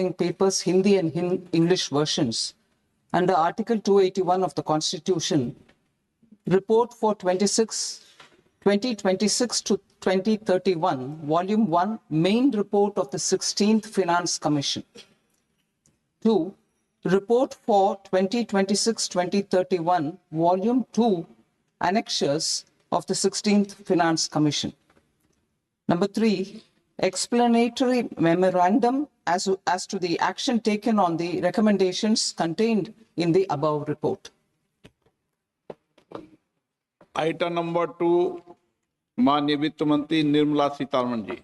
supporting papers, Hindi and English versions, under Article 281 of the Constitution, report for 2026 to 2031, Volume 1, main report of the 16th Finance Commission. 2. Report for 2026-2031, Volume 2, annexures of the 16th Finance Commission. Number 3, explanatory memorandum as to the action taken on the recommendations contained in the above report. Item number 2, माननीय वित्त मंत्री Nirmala Sitharaman ji.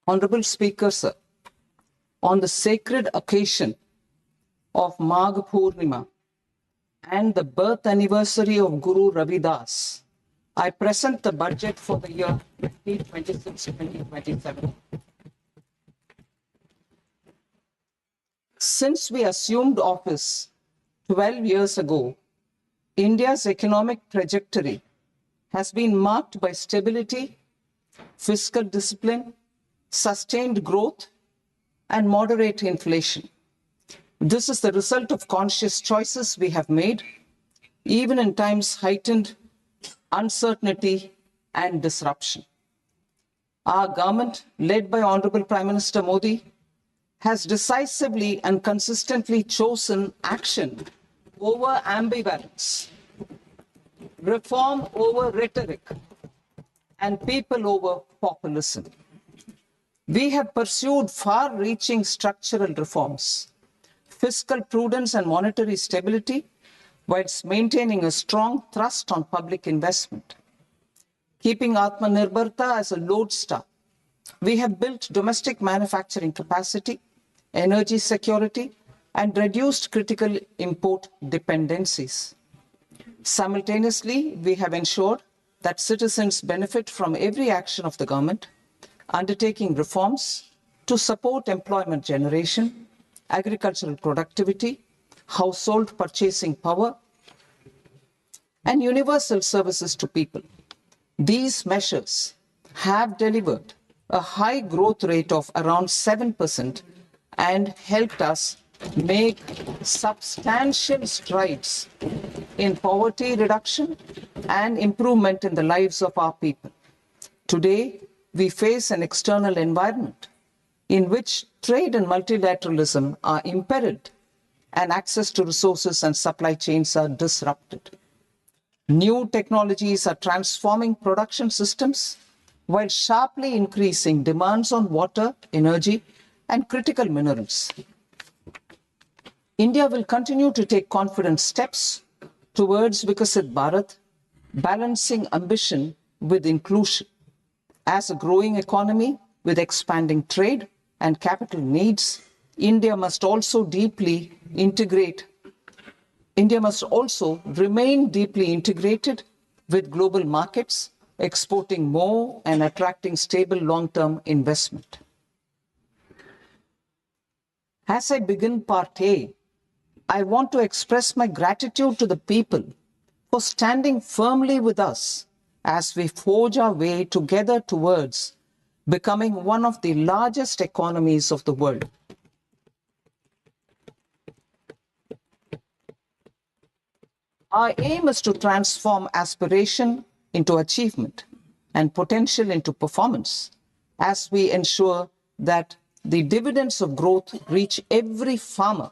Honorable Speaker, sir, on the sacred occasion of Magh Purnima and the birth anniversary of Guru Ravidas, I present the budget for the year 2026-2027. Since we assumed office 12 years ago, India's economic trajectory has been marked by stability, fiscal discipline, sustained growth, and moderate inflation. This is the result of conscious choices we have made, even in times heightened uncertainty and disruption. Our government, led by Honorable Prime Minister Modi, has decisively and consistently chosen action over ambivalence, reform over rhetoric, and people over populism. We have pursued far-reaching structural reforms, fiscal prudence and monetary stability, whilst maintaining a strong thrust on public investment. Keeping Atmanirbharta as a lodestar, we have built domestic manufacturing capacity, energy security, and reduced critical import dependencies. Simultaneously, we have ensured that citizens benefit from every action of the government, undertaking reforms to support employment generation, agricultural productivity, household purchasing power, and universal services to people. These measures have delivered a high growth rate of around 7% and helped us make substantial strides in poverty reduction and improvement in the lives of our people. Today, we face an external environment in which trade and multilateralism are imperiled and access to resources and supply chains are disrupted. New technologies are transforming production systems while sharply increasing demands on water, energy, and critical minerals. India will continue to take confident steps towards Viksit Bharat, balancing ambition with inclusion. As a growing economy with expanding trade and capital needs, India must also remain deeply integrated with global markets, exporting more and attracting stable long-term investment. As I begin Part A, I want to express my gratitude to the people for standing firmly with us as we forge our way together towards becoming one of the largest economies of the world. Our aim is to transform aspiration into achievement and potential into performance as we ensure that the dividends of growth reach every farmer,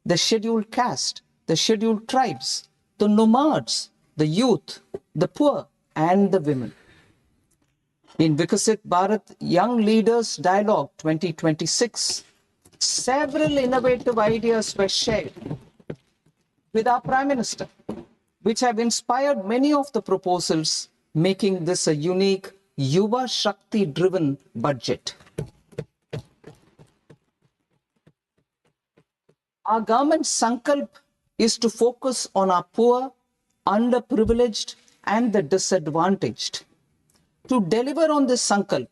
the scheduled caste, the scheduled tribes, the nomads, the youth, the poor, and the women. In Viksit Bharat Young Leaders Dialogue 2026, several innovative ideas were shared with our Prime Minister, which have inspired many of the proposals, making this a unique Yuva Shakti-driven budget. Our government's sankalp is to focus on our poor, underprivileged, and the disadvantaged. To deliver on this sankalp,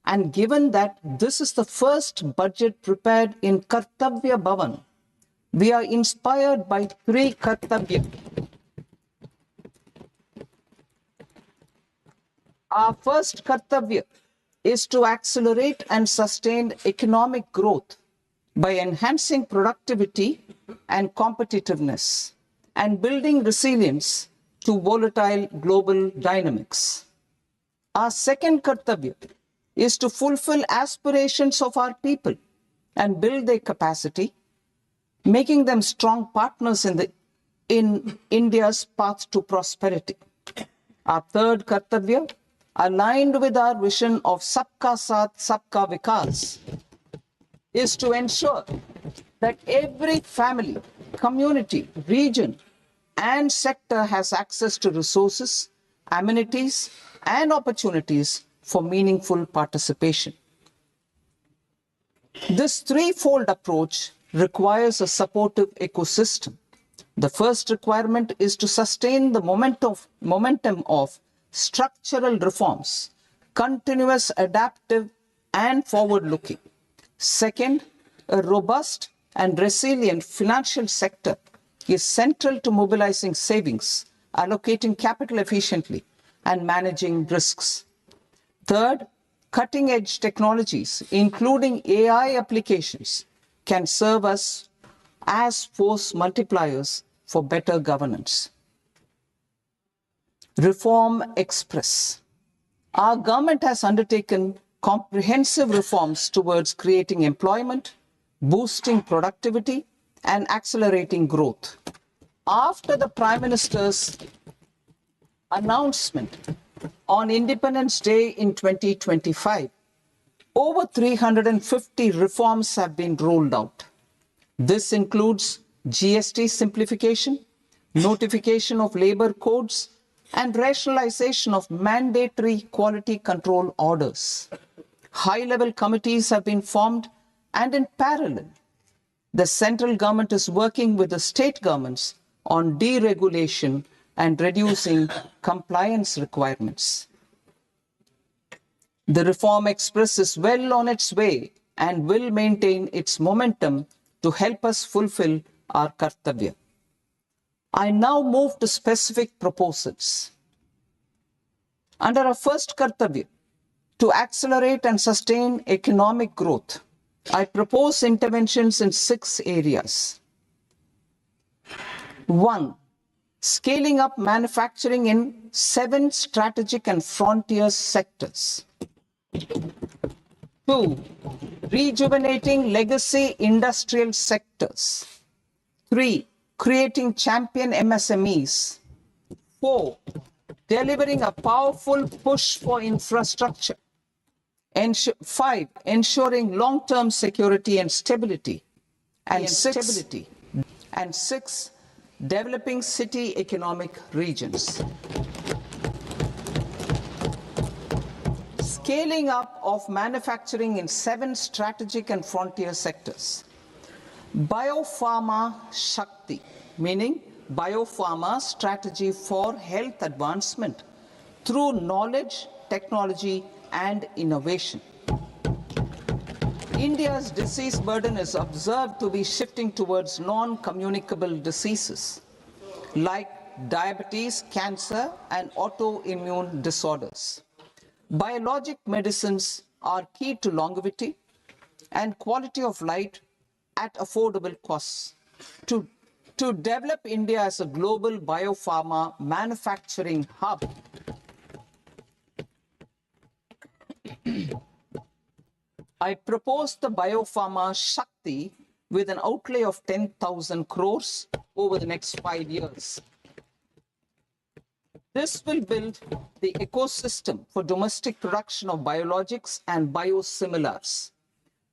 and given that this is the first budget prepared in Kartavya Bhavan, we are inspired by three kartavya. Our first kartavya is to accelerate and sustain economic growth by enhancing productivity and competitiveness and building resilience to volatile global dynamics. Our second kartavya is to fulfill aspirations of our people and build their capacity, making them strong partners in India's path to prosperity. Our third kartavya, aligned with our vision of Sabka Saath, Sabka Vikas, is to ensure that every family, community, region, and sector has access to resources, amenities, and opportunities for meaningful participation. This threefold approach requires a supportive ecosystem. The first requirement is to sustain the momentum of structural reforms, continuous, adaptive, and forward-looking. Second, a robust and resilient financial sector is central to mobilizing savings, allocating capital efficiently, and managing risks. Third, cutting-edge technologies, including AI applications, can serve us as force multipliers for better governance. Reform Express. Our government has undertaken comprehensive reforms towards creating employment, boosting productivity, and accelerating growth. After the Prime Minister's announcement on Independence Day in 2025, over 350 reforms have been rolled out. This includes GST simplification, notification of labor codes, and rationalization of mandatory quality control orders. High-level committees have been formed, and in parallel, the central government is working with the state governments on deregulation and reducing compliance requirements. The Reform Express is well on its way and will maintain its momentum to help us fulfill our kartavya. I now move to specific proposals. Under our first kartavya, to accelerate and sustain economic growth, I propose interventions in 6 areas. 1. Scaling up manufacturing in 7 strategic and frontier sectors. 2. Rejuvenating legacy industrial sectors. 3. Creating champion MSMEs. 4. Delivering a powerful push for infrastructure. 5. Ensuring long-term security and stability. And 6. Developing city economic regions. Scaling up of manufacturing in 7 strategic and frontier sectors. Biopharma Shakti, meaning biopharma strategy for health advancement through knowledge, technology, and innovation. India's disease burden is observed to be shifting towards non-communicable diseases like diabetes, cancer, and autoimmune disorders. Biologic medicines are key to longevity and quality of life at affordable costs. To develop India as a global biopharma manufacturing hub, I propose the Biopharma Shakti with an outlay of 10,000 crores over the next 5 years. This will build the ecosystem for domestic production of biologics and biosimilars.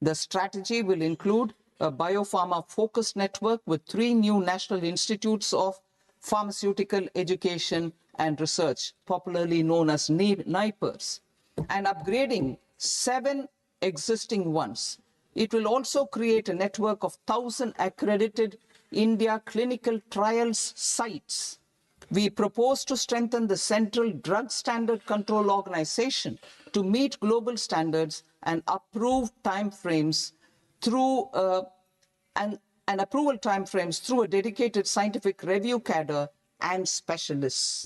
The strategy will include a biopharma-focused network with 3 new national institutes of pharmaceutical education and research, popularly known as NIPERs, and upgrading 7 existing ones. It will also create a network of 1,000 accredited India clinical trials sites. We propose to strengthen the Central Drug Standard Control Organization to meet global standards and approved timeframes through and approval timeframes through a dedicated scientific review cadre and specialists.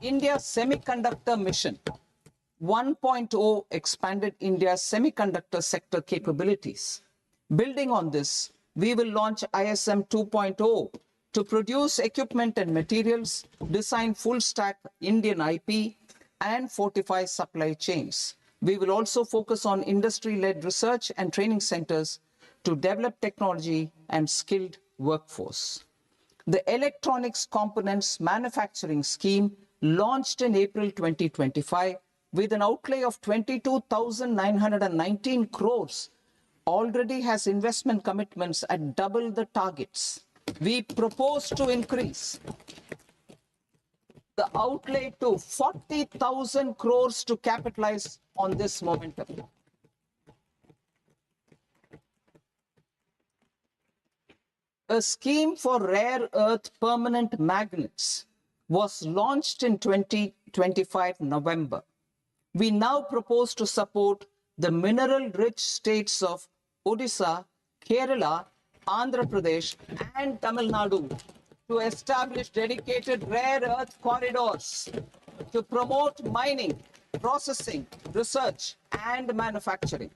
India's semiconductor mission 1.0 expanded India's semiconductor sector capabilities. Building on this, we will launch ISM 2.0 to produce equipment and materials, design full-stack Indian IP, and fortify supply chains. We will also focus on industry-led research and training centers to develop technology and skilled workforce. The Electronics Components Manufacturing Scheme, launched in April 2025 with an outlay of 22,919 crores, already has investment commitments at double the targets. We propose to increase the outlay to 40,000 crores to capitalize on this momentum. A scheme for rare earth permanent magnets was launched in 2025 November. We now propose to support the mineral-rich states of Odisha, Kerala, Andhra Pradesh, and Tamil Nadu to establish dedicated rare earth corridors to promote mining, processing, research, and manufacturing.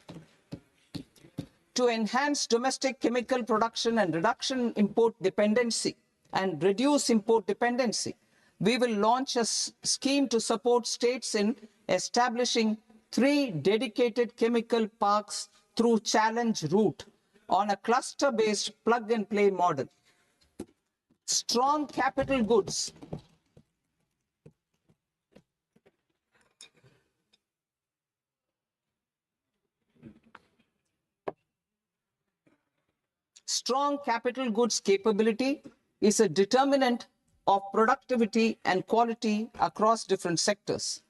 To enhance domestic chemical production and reduction import dependency and reduce import dependency, we will launch a scheme to support states in establishing 3 dedicated chemical parks through challenge route on a cluster-based plug-and-play model. Strong capital goods. Strong capital goods capability is a determinant of productivity and quality across different sectors.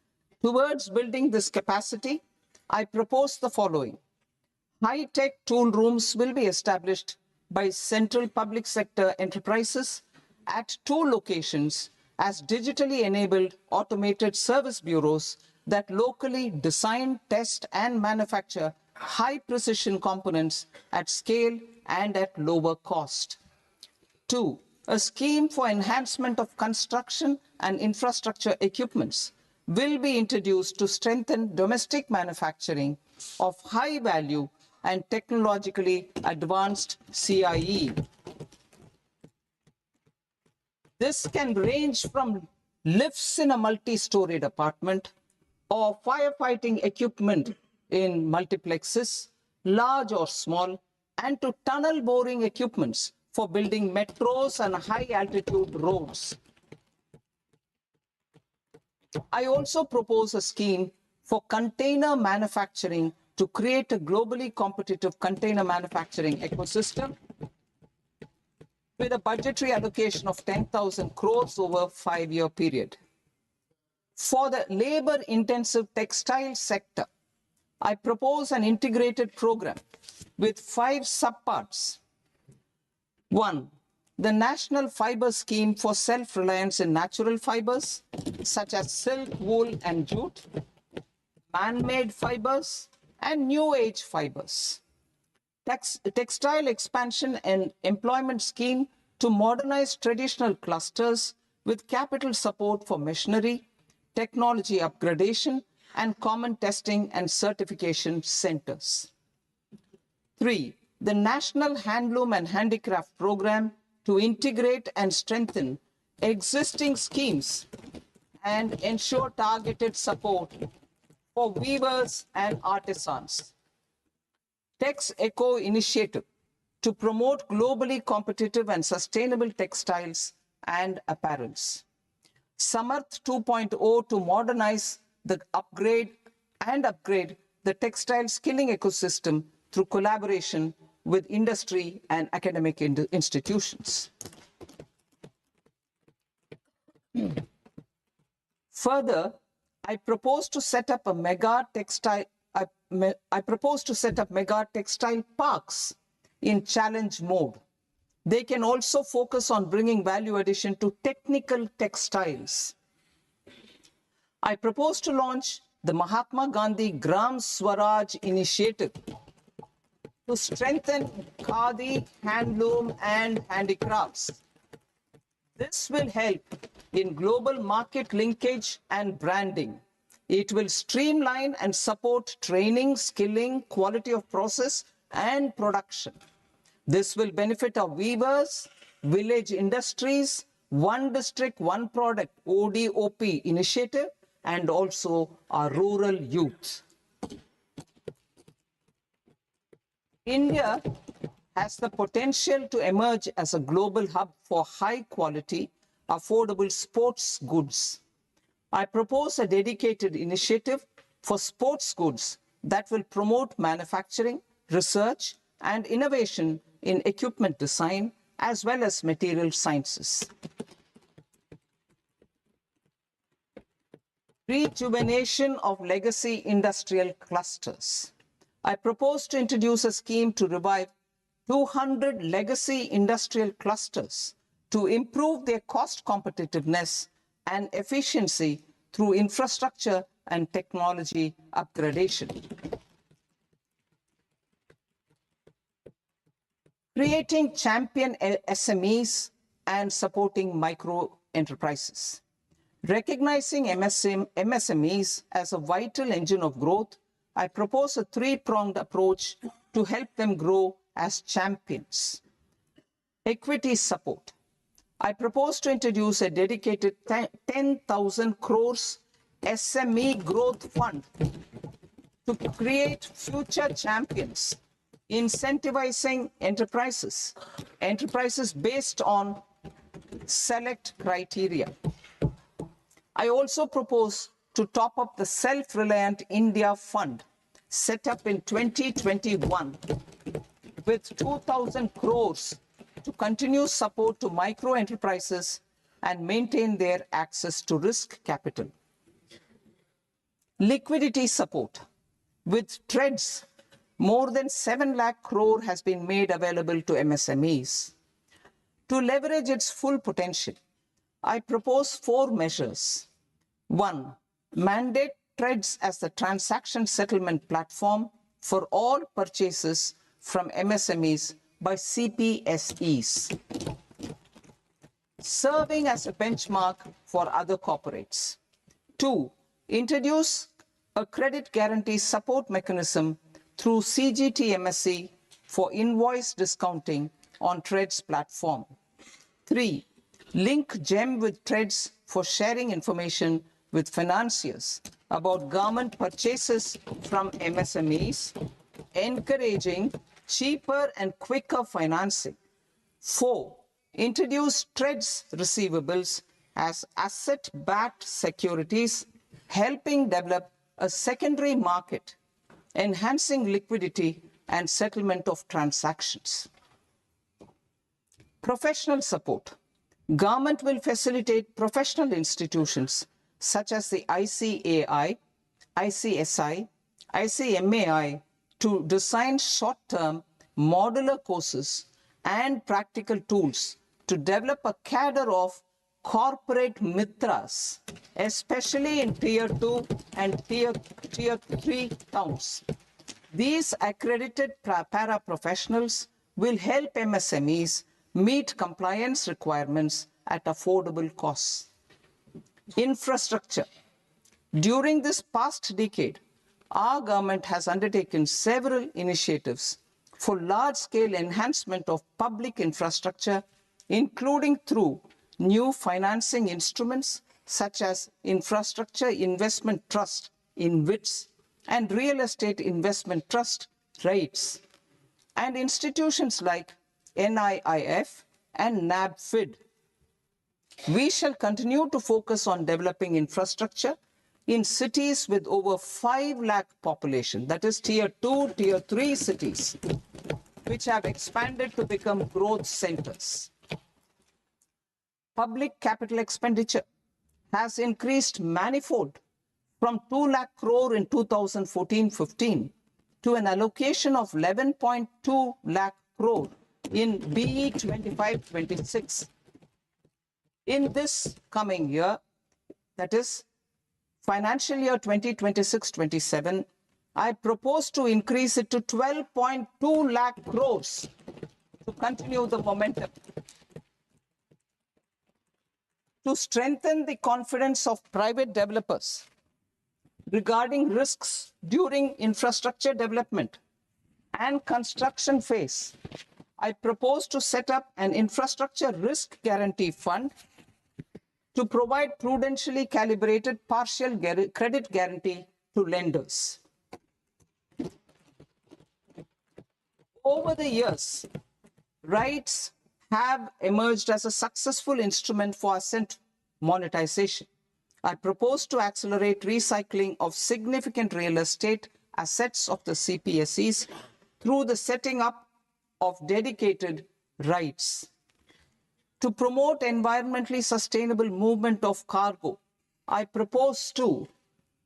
Towards building this capacity, I propose the following. High-tech tool rooms will be established by central public sector enterprises at 2 locations as digitally enabled automated service bureaus that locally design, test, and manufacture high-precision components at scale and at lower cost. 2. A scheme for enhancement of construction and infrastructure equipments will be introduced to strengthen domestic manufacturing of high-value and technologically advanced CIE. This can range from lifts in a multi-storied apartment or firefighting equipment in multiplexes, large or small, and to tunnel boring equipments for building metros and high-altitude roads. I also propose a scheme for container manufacturing to create a globally competitive container manufacturing ecosystem with a budgetary allocation of 10,000 crores over a 5-year period. For the labor-intensive textile sector, I propose an integrated program with 5 subparts. 1. The National Fiber Scheme for self-reliance in natural fibers, such as silk, wool, and jute, man-made fibers, and new age fibers. Textile expansion and employment scheme to modernize traditional clusters with capital support for machinery, technology upgradation, and common testing and certification centers. 3. The National Handloom and Handicraft Program to integrate and strengthen existing schemes and ensure targeted support for weavers and artisans. Tex Eco Initiative to promote globally competitive and sustainable textiles and apparels. Samarth 2.0 to modernize the upgrade the textile skilling ecosystem through collaboration with industry and academic institutions. Further, I propose to set up mega textile parks in challenge mode. They can also focus on bringing value addition to technical textiles. I propose to launch the Mahatma Gandhi Gram Swaraj initiative to strengthen khadi, handloom, and handicrafts. This will help in global market linkage and branding. It will streamline and support training, skilling, quality of process, and production. This will benefit our weavers, village industries, one district, one product, ODOP initiative, and also our rural youth. India has the potential to emerge as a global hub for high quality, affordable sports goods. I propose a dedicated initiative for sports goods that will promote manufacturing, research, and innovation in equipment design as well as material sciences. Rejuvenation of legacy industrial clusters. I propose to introduce a scheme to revive 200 legacy industrial clusters to improve their cost competitiveness and efficiency through infrastructure and technology upgradation. Creating champion SMEs and supporting micro enterprises. Recognizing MSMEs as a vital engine of growth, I propose a three-pronged approach to help them grow as champions. Equity support. I propose to introduce a dedicated 10,000 crores SME growth fund to create future champions, incentivizing enterprises based on select criteria. I also propose to top up the Self-Reliant India Fund set up in 2021 with 2,000 crores to continue support to micro enterprises and maintain their access to risk capital. Liquidity support. With TREDS, more than 7 lakh crore has been made available to MSMEs. To leverage its full potential, I propose 4 measures. 1. Mandate TREDS as the transaction settlement platform for all purchases from MSMEs by CPSEs, serving as a benchmark for other corporates. 2. Introduce a credit guarantee support mechanism through CGTMSE for invoice discounting on TREDS platform. 3. Link GEM with TREDS for sharing information with financiers about government purchases from MSMEs, encouraging cheaper and quicker financing. 4. Introduce TREDS receivables as asset-backed securities, helping develop a secondary market, enhancing liquidity and settlement of transactions. Professional support. Government will facilitate professional institutions such as the ICAI, ICSI, ICMAI to design short-term modular courses and practical tools to develop a cadre of corporate mitras, especially in Tier 2 and Tier 3 towns. These accredited para-professionals will help MSMEs meet compliance requirements at affordable costs. Infrastructure. During this past decade, our government has undertaken several initiatives for large-scale enhancement of public infrastructure, including through new financing instruments such as Infrastructure Investment Trust (InvITs) and Real Estate Investment Trust (REITs), and institutions like NIIF and NABFID. We shall continue to focus on developing infrastructure in cities with over 5 lakh population, that is Tier 2, Tier 3 cities, which have expanded to become growth centers. Public capital expenditure has increased manifold from 2 lakh crore in 2014-15 to an allocation of 11.2 lakh crore in BE 25-26. In this coming year, that is financial year 2026-27, I propose to increase it to 12.2 lakh crores to continue the momentum. To strengthen the confidence of private developers regarding risks during infrastructure development and construction phase, I propose to set up an infrastructure risk guarantee fund to provide prudentially calibrated partial credit guarantee to lenders. Over the years, rights have emerged as a successful instrument for asset monetization. I propose to accelerate recycling of significant real estate assets of the CPSEs through the setting up of dedicated rights. To promote environmentally sustainable movement of cargo, I propose to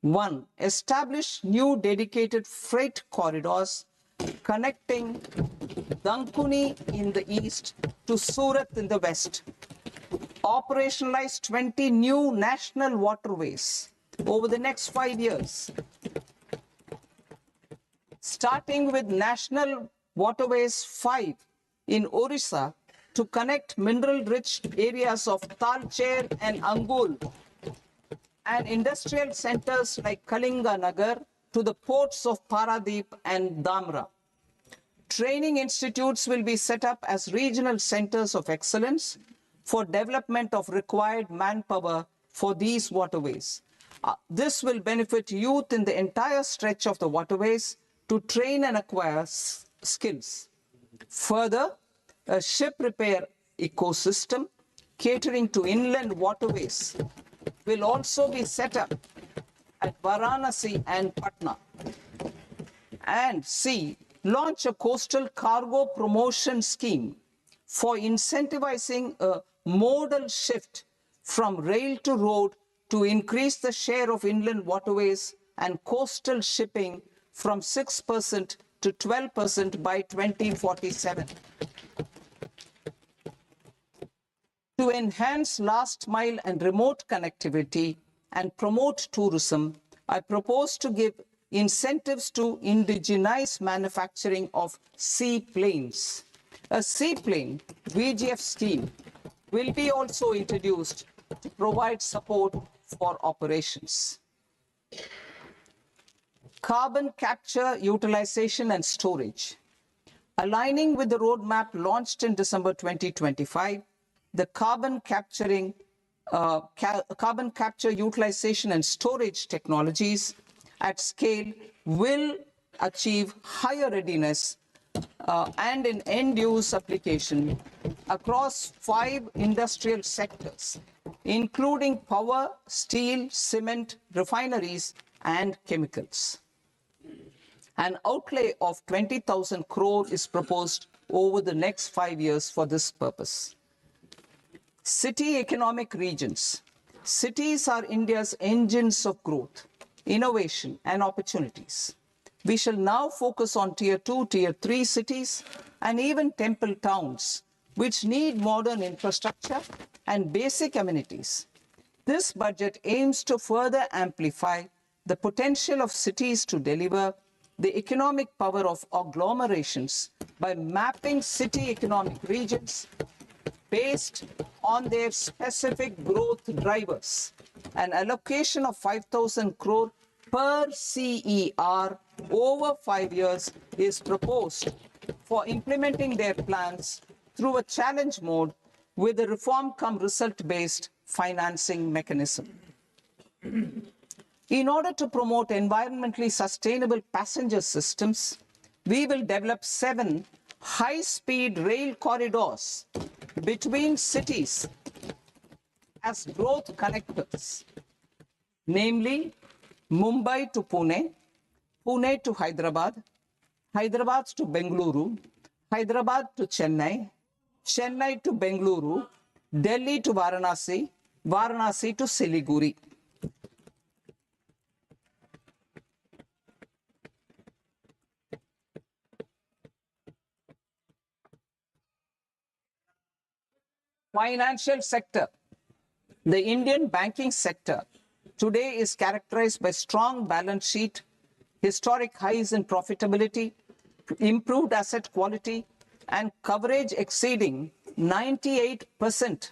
1. Establish new dedicated freight corridors connecting Dankuni in the east to Surat in the west. Operationalize 20 new national waterways over the next 5 years, starting with National Waterways 5 in Orissa to connect mineral-rich areas of Talcher and Angul and industrial centers like Kalinga Nagar to the ports of Paradeep and Dhamra. Training institutes will be set up as regional centers of excellence for development of required manpower for these waterways. This will benefit youth in the entire stretch of the waterways to train and acquire skills. Further, a ship repair ecosystem catering to inland waterways will also be set up at Varanasi and Patna. And C, launch a coastal cargo promotion scheme for incentivizing a modal shift from rail to road to increase the share of inland waterways and coastal shipping from 6% to 12% by 2047. To enhance last mile and remote connectivity and promote tourism, I propose to give incentives to indigenize manufacturing of seaplanes. A seaplane VGF scheme will be also introduced to provide support for operations. Carbon capture, utilization and storage. Aligning with the roadmap launched in December 2025, the carbon capture, utilization and storage technologies at scale will achieve higher readiness and in end-use application across 5 industrial sectors, including power, steel, cement, refineries, and chemicals. An outlay of 20,000 crore is proposed over the next 5 years for this purpose. City economic regions. Cities are India's engines of growth, innovation, and opportunities. We shall now focus on Tier 2, Tier 3 cities, and even temple towns, which need modern infrastructure and basic amenities. This budget aims to further amplify the potential of cities to deliver the economic power of agglomerations by mapping city economic regions based on their specific growth drivers. An allocation of 5,000 crore per CER over 5 years is proposed for implementing their plans through a challenge mode with a reform-cum-result-based financing mechanism. In order to promote environmentally sustainable passenger systems, we will develop 7 high-speed rail corridors between cities as growth connectors, namely Mumbai to Pune, Pune to Hyderabad, Hyderabad to Bengaluru, Hyderabad to Chennai, Chennai to Bengaluru, Delhi to Varanasi, Varanasi to Siliguri. Financial sector. The Indian banking sector today is characterized by strong balance sheet, historic highs in profitability, improved asset quality, and coverage exceeding 98%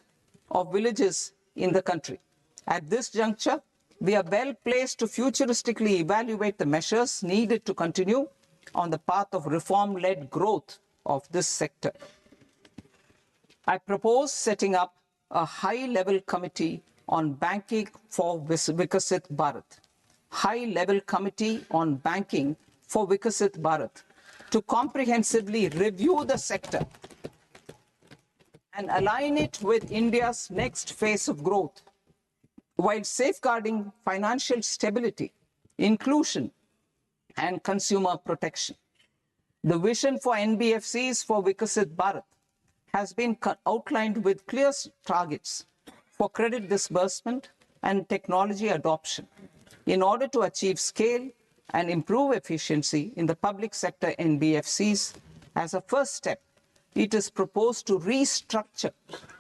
of villages in the country. At this juncture, we are well placed to futuristically evaluate the measures needed to continue on the path of reform-led growth of this sector. I propose setting up a high-level committee on banking for Vikasit Bharat. High-level committee on banking for Vikasit Bharat to comprehensively review the sector and align it with India's next phase of growth, while safeguarding financial stability, inclusion, and consumer protection. The vision for NBFCs for Vikasit Bharat has been outlined with clear targets for credit disbursement and technology adoption in order to achieve scale and improve efficiency in the public sector NBFCs. As a first step, it is proposed to restructure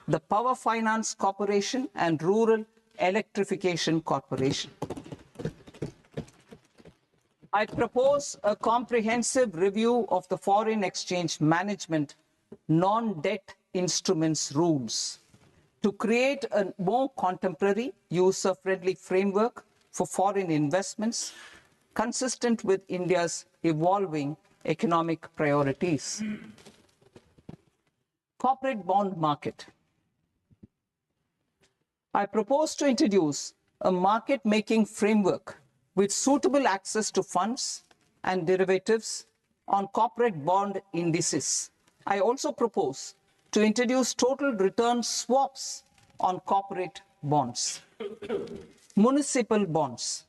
the Power Finance Corporation and Rural Electrification Corporation. I propose a comprehensive review of the foreign exchange management non-debt instruments rules to create a more contemporary, user-friendly framework for foreign investments consistent with India's evolving economic priorities. Corporate bond market. I propose to introduce a market-making framework with suitable access to funds and derivatives on corporate bond indices. I also propose to introduce total return swaps on corporate bonds. Municipal bonds.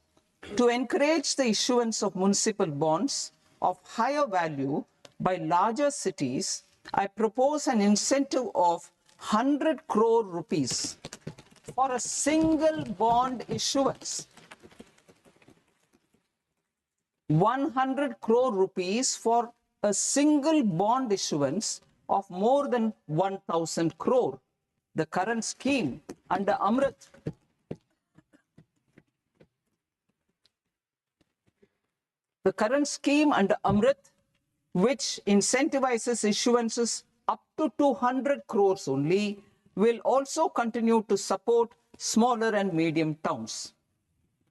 To encourage the issuance of municipal bonds of higher value by larger cities, I propose an incentive of 100 crore rupees for a single bond issuance. 100 crore rupees for a single bond issuance of more than 1,000 crore. The current scheme under Amrit which incentivizes issuances up to 200 crores only, will also continue to support smaller and medium towns.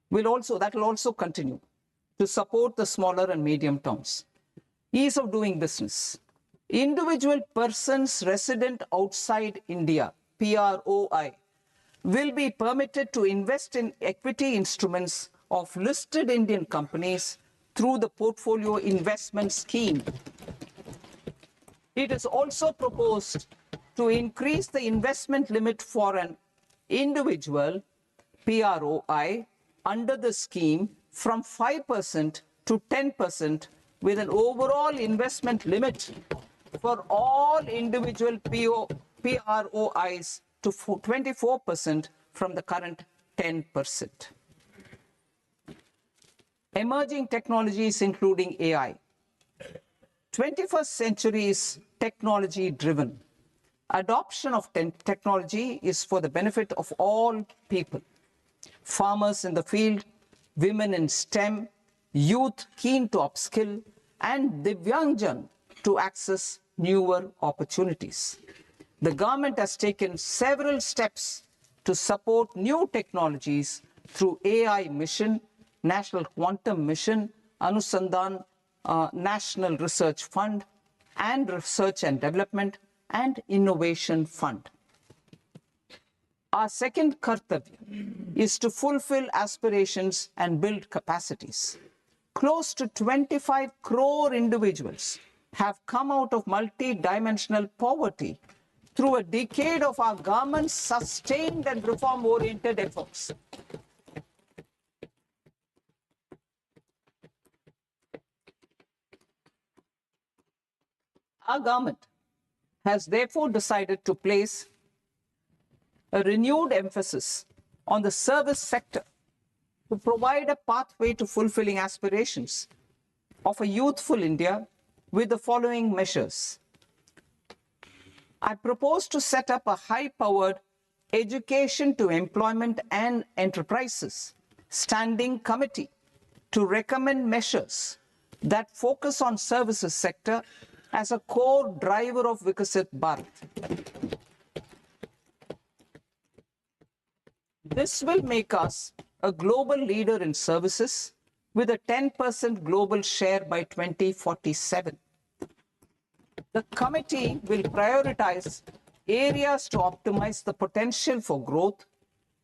That will also continue to support the smaller and medium towns. Ease of doing business. Individual persons resident outside India, PROI, will be permitted to invest in equity instruments of listed Indian companies through the Portfolio Investment Scheme. It is also proposed to increase the investment limit for an individual PROI under the scheme from 5% to 10%, with an overall investment limit for all individual PROIs to 24% from the current 10%. Emerging technologies including AI. 21st century is technology-driven. Adoption of technology is for the benefit of all people. Farmers in the field, women in STEM, youth keen to upskill, and Divyangjan to access newer opportunities. The government has taken several steps to support new technologies through AI Mission, National Quantum Mission, Anusandhan National Research Fund, and Research and Development and Innovation Fund. Our second kartavya is to fulfill aspirations and build capacities. Close to 25 crore individuals have come out of multi-dimensional poverty through a decade of our government's sustained and reform-oriented efforts. Our government has therefore decided to place a renewed emphasis on the service sector to provide a pathway to fulfilling aspirations of a youthful India with the following measures. I propose to set up a high-powered Education to Employment and Enterprises Standing Committee to recommend measures that focus on services sector as a core driver of Viksit Bharat. This will make us a global leader in services with a 10% global share by 2047. The committee will prioritize areas to optimize the potential for growth,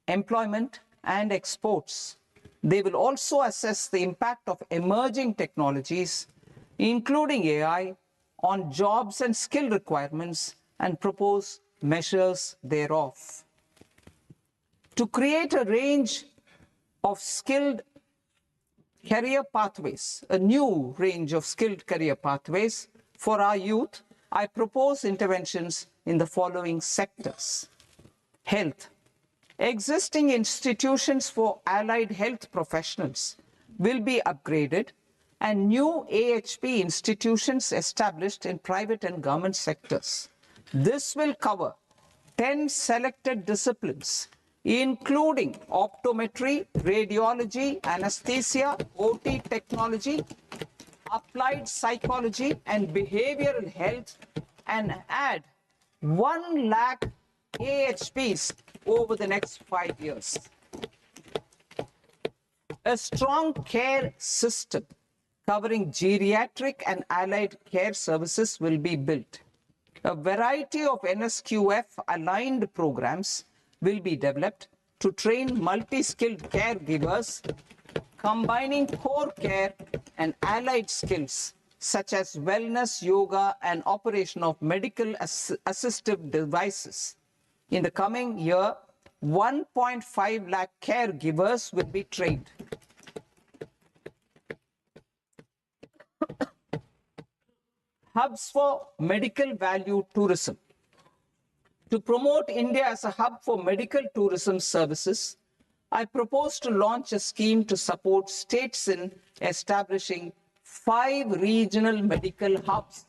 employment, and exports. They will also assess the impact of emerging technologies, including AI, on jobs and skill requirements and propose measures thereof. To create a range of skilled career pathways, a new range of skilled career pathways for our youth, I propose interventions in the following sectors. Health. Existing institutions for allied health professionals will be upgraded and new AHP institutions established in private and government sectors. This will cover 10 selected disciplines, including optometry, radiology, anesthesia, OT technology, applied psychology, and behavioral health, and add 1 lakh AHPs over the next 5 years. A strong care system covering geriatric and allied care services will be built. A variety of NSQF-aligned programs will be developed to train multi-skilled caregivers, combining core care and allied skills such as wellness, yoga, and operation of medical assistive devices. In the coming year, 1.5 lakh caregivers will be trained. Hubs for medical value tourism. To promote India as a hub for medical tourism services, I propose to launch a scheme to support states in establishing 5 regional medical hubs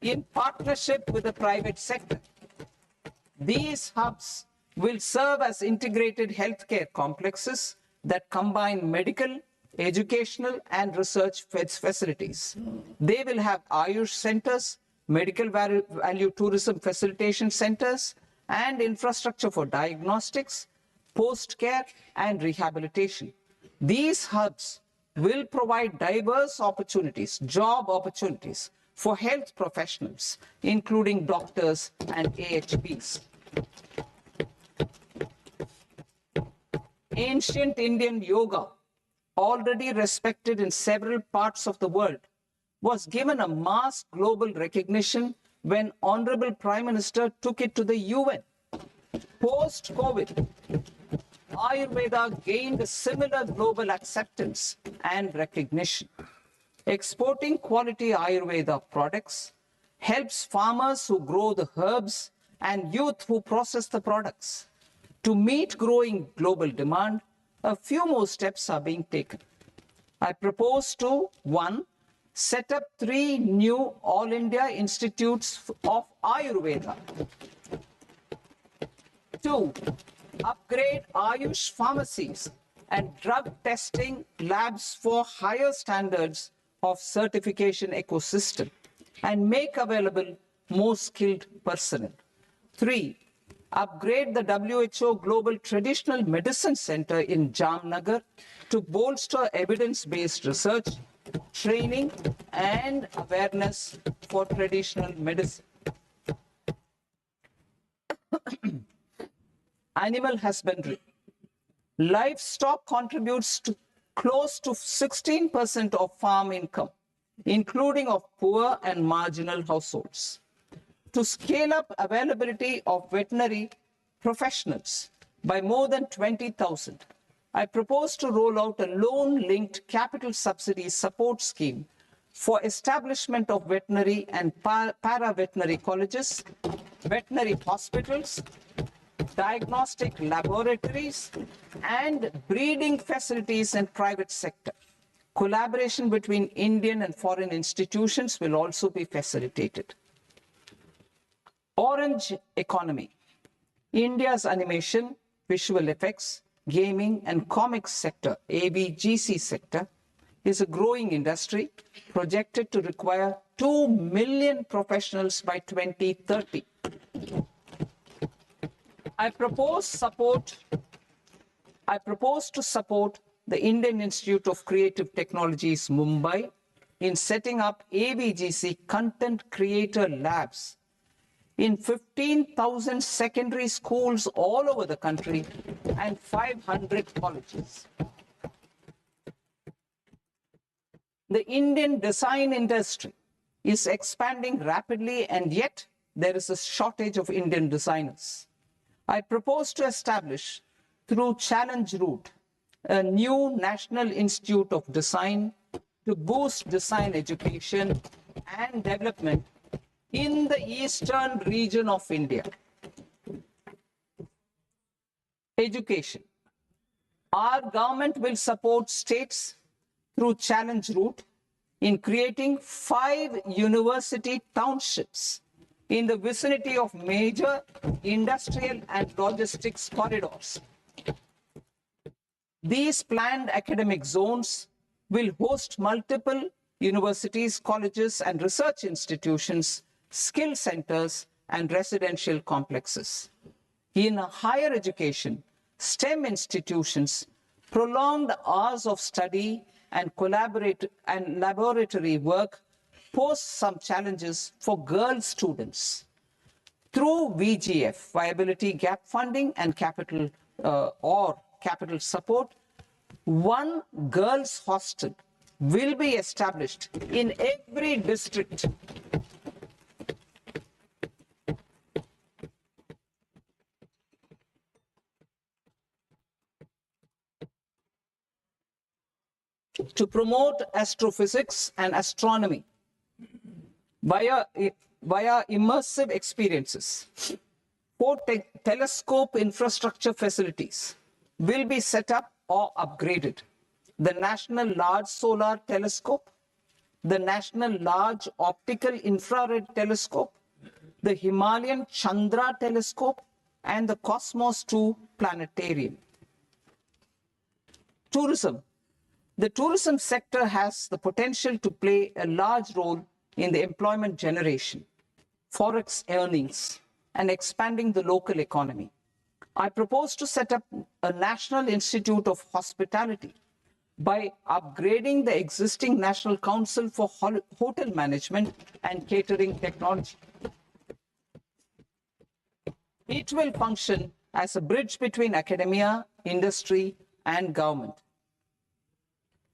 in partnership with the private sector. These hubs will serve as integrated healthcare complexes that combine medical, educational, and research facilities. They will have Ayush centers, medical value tourism facilitation centers, and infrastructure for diagnostics, post-care, and rehabilitation. These hubs will provide diverse opportunities, job opportunities for health professionals, including doctors and AHPs. Ancient Indian yoga, already respected in several parts of the world, was given a mass global recognition when Honorable Prime Minister took it to the UN. Post-COVID, Ayurveda gained a similar global acceptance and recognition. Exporting quality Ayurveda products helps farmers who grow the herbs and youth who process the products. To meet growing global demand, a few more steps are being taken. I propose to 1. Set up 3 new All India Institutes of Ayurveda. 2. Upgrade Ayush pharmacies and drug testing labs for higher standards of certification ecosystem and make available more skilled personnel. 3. Upgrade the WHO Global Traditional Medicine Center in Jamnagar to bolster evidence-based research, training, and awareness for traditional medicine. Animal husbandry. Livestock contributes to close to 16% of farm income, including of poor and marginal households. To scale up availability of veterinary professionals by more than 20,000, I propose to roll out a loan-linked capital subsidy support scheme for establishment of veterinary and para-veterinary colleges, veterinary hospitals, diagnostic laboratories, and breeding facilities in private sector. Collaboration between Indian and foreign institutions will also be facilitated. Orange economy. India's animation, visual effects, gaming and comics sector, AVGC sector, is a growing industry projected to require 2 million professionals by 2030. I propose to support the Indian Institute of Creative Technologies, Mumbai, in setting up AVGC content creator labs in 15,000 secondary schools all over the country and 500 colleges. The Indian design industry is expanding rapidly, and yet there is a shortage of Indian designers. I propose to establish, through Challenge Route, a new National Institute of Design to boost design education and development in the eastern region of India. Education. Our government will support states through Challenge Route in creating 5 university townships in the vicinity of major industrial and logistics corridors. These planned academic zones will host multiple universities, colleges, and research institutions, skill centers, and residential complexes. In higher education, STEM institutions, prolonged hours of study and laboratory work pose some challenges for girl students. Through VGF, Viability Gap Funding and capital support, one girls' hostel will be established in every district. To promote astrophysics and astronomy via immersive experiences. 4 telescope infrastructure facilities will be set up or upgraded. The National Large Solar Telescope, the National Large Optical Infrared Telescope, the Himalayan Chandra Telescope, and the Cosmos 2 Planetarium. Tourism. The tourism sector has the potential to play a large role in the employment generation, forex earnings, and expanding the local economy. I propose to set up a National Institute of Hospitality by upgrading the existing National Council for Hotel Management and Catering Technology. It will function as a bridge between academia, industry, and government.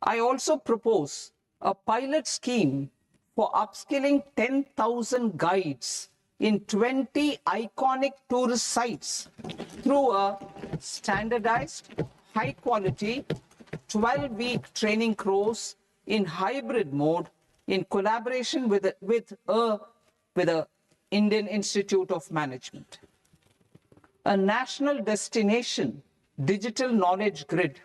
I also propose a pilot scheme for upskilling 10,000 guides in 20 iconic tourist sites through a standardized, high-quality, 12-week training course in hybrid mode in collaboration with the Indian Institute of Management. A national destination digital knowledge grid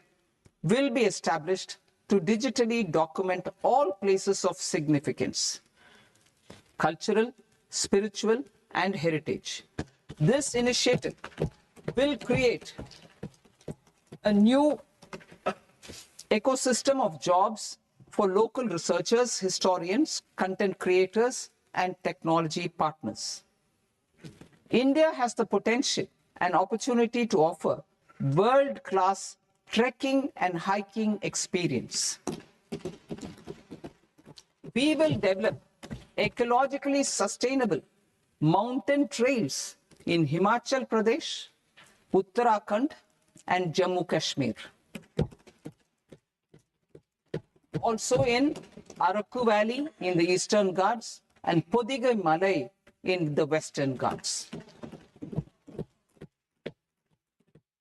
will be established to digitally document all places of significance, cultural, spiritual, and heritage. This initiative will create a new ecosystem of jobs for local researchers, historians, content creators, and technology partners. India has the potential and opportunity to offer world-class trekking and hiking experience. We will develop ecologically sustainable mountain trails in Himachal Pradesh, Uttarakhand, and Jammu Kashmir. Also in Araku Valley in the Eastern Ghats and Podigai Malai in the Western Ghats.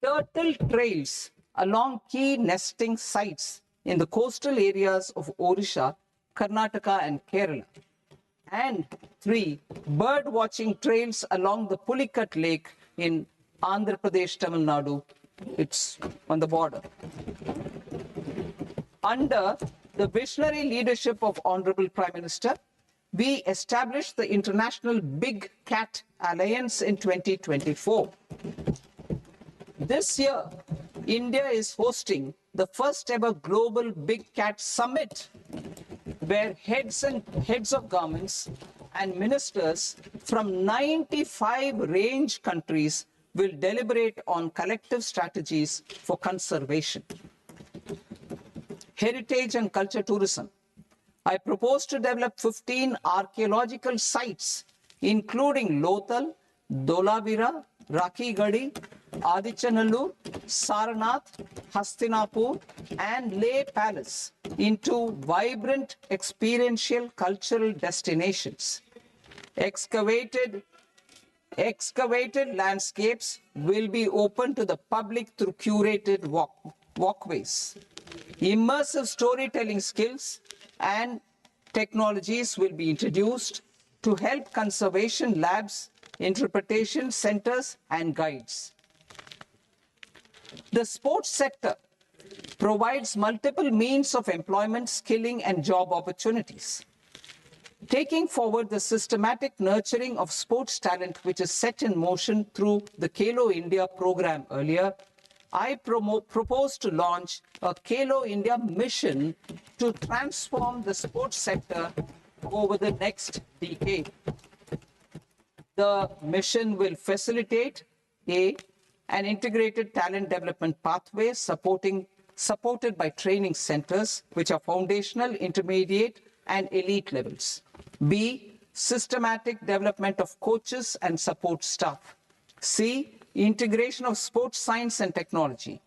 Turtle trails along key nesting sites in the coastal areas of Odisha, Karnataka, and Kerala. And 3 bird watching trails along the Pulikat Lake in Andhra Pradesh, Tamil Nadu. It's on the border. Under the visionary leadership of Honorable Prime Minister, we established the International Big Cat Alliance in 2024. This year India is hosting the first ever global Big Cat Summit, where heads of governments and ministers from 95 range countries will deliberate on collective strategies for conservation. Heritage and culture tourism. I propose to develop 15 archaeological sites, including Lothal, Dholavira, Rakhi-Gadi, Adichanallur, Saranath, Hastinapur, and Leh Palace into vibrant experiential cultural destinations. Excavated landscapes will be open to the public through curated walkways. Immersive storytelling skills and technologies will be introduced to help conservation labs, interpretation centers, and guides. The sports sector provides multiple means of employment, skilling, and job opportunities. Taking forward the systematic nurturing of sports talent, which is set in motion through the Khelo India program earlier, I propose to launch a Khelo India mission to transform the sports sector over the next decade. The mission will facilitate an integrated talent development pathway supported by training centers, which are foundational, intermediate, and elite levels. B, systematic development of coaches and support staff. C, integration of sports science and technology.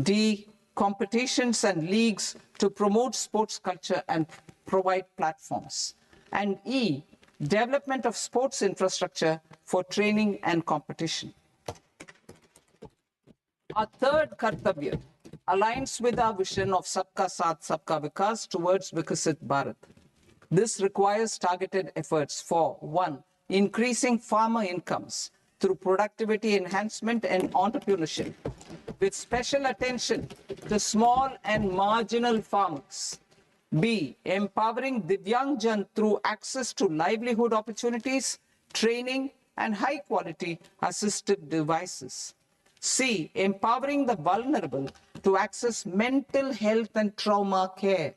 D, competitions and leagues to promote sports culture and provide platforms. And E, development of sports infrastructure for training and competition. Our third Kartavya aligns with our vision of Sabka Saath, Sabka Vikas towards Vikasit Bharat. This requires targeted efforts for 1, increasing farmer incomes through productivity enhancement and entrepreneurship, with special attention to small and marginal farmers. B, empowering Divyangjan through access to livelihood opportunities, training, and high-quality assistive devices. C, empowering the vulnerable to access mental health and trauma care.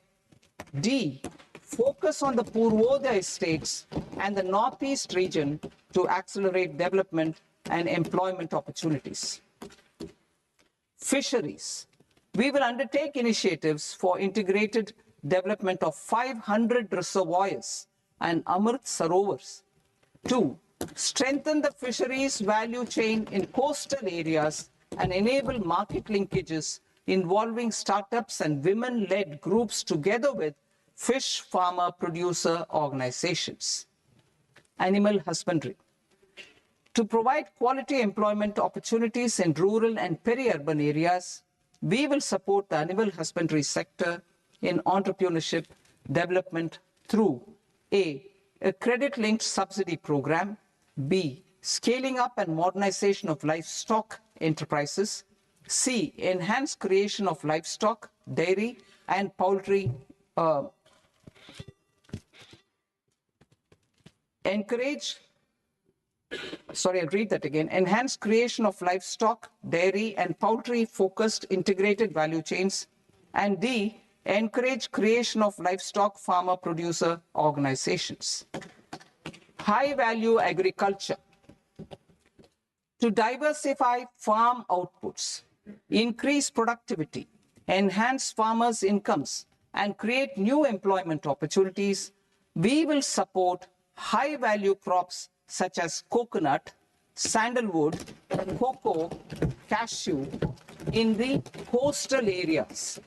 D, focus on the Purvodaya states and the Northeast region to accelerate development and employment opportunities. Fisheries. We will undertake initiatives for integrated development of 500 reservoirs and Amrit Sarovars. 2, strengthen the fisheries value chain in coastal areas and enable market linkages involving startups and women-led groups together with fish farmer producer organizations. Animal husbandry. To provide quality employment opportunities in rural and peri-urban areas, we will support the animal husbandry sector in entrepreneurship development through A, a credit-linked subsidy program, B, scaling up and modernization of livestock enterprises, C, enhanced creation of livestock, dairy, and poultry enhanced creation of livestock, dairy, and poultry-focused integrated value chains, and D, encourage creation of livestock farmer producer organizations. High-value agriculture. To diversify farm outputs, increase productivity, enhance farmers' incomes, and create new employment opportunities, we will support high-value crops such as coconut, sandalwood, cocoa, cashew in the coastal areas,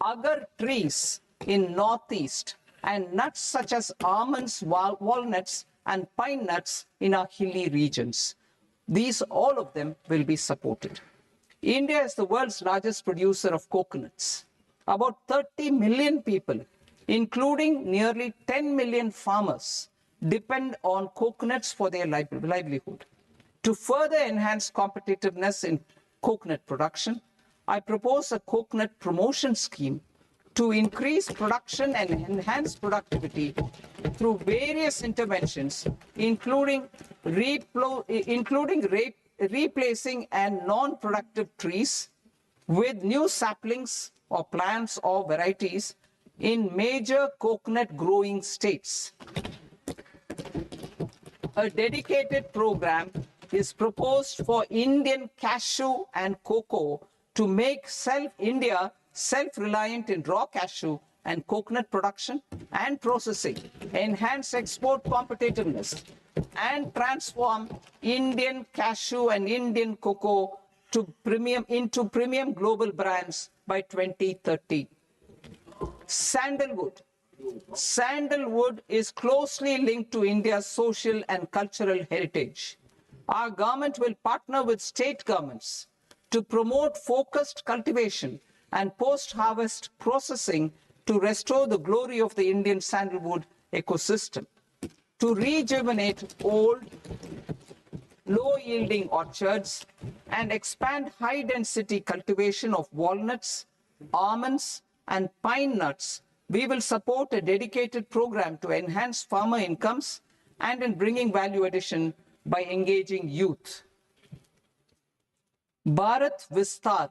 agar trees in Northeast, and nuts such as almonds, walnuts, and pine nuts in our hilly regions. These, all of them, will be supported. India is the world's largest producer of coconuts. About 30 million people, including nearly 10 million farmers, depend on coconuts for their livelihood. To further enhance competitiveness in coconut production, I propose a coconut promotion scheme to increase production and enhance productivity through various interventions, including replacing and non-productive trees, with new saplings or plants or varieties in major coconut growing states. A dedicated program is proposed for Indian cashew and cocoa to make India self-reliant in raw cashew and coconut production and processing, enhance export competitiveness, and transform Indian cashew and Indian cocoa into premium global brands by 2030. Sandalwood. Sandalwood is closely linked to India's social and cultural heritage. Our government will partner with state governments to promote focused cultivation and post-harvest processing to restore the glory of the Indian sandalwood ecosystem, to rejuvenate old, low-yielding orchards and expand high-density cultivation of walnuts, almonds, and pine nuts. We will support a dedicated program to enhance farmer incomes and in bringing value addition by engaging youth. Bharat Vistar,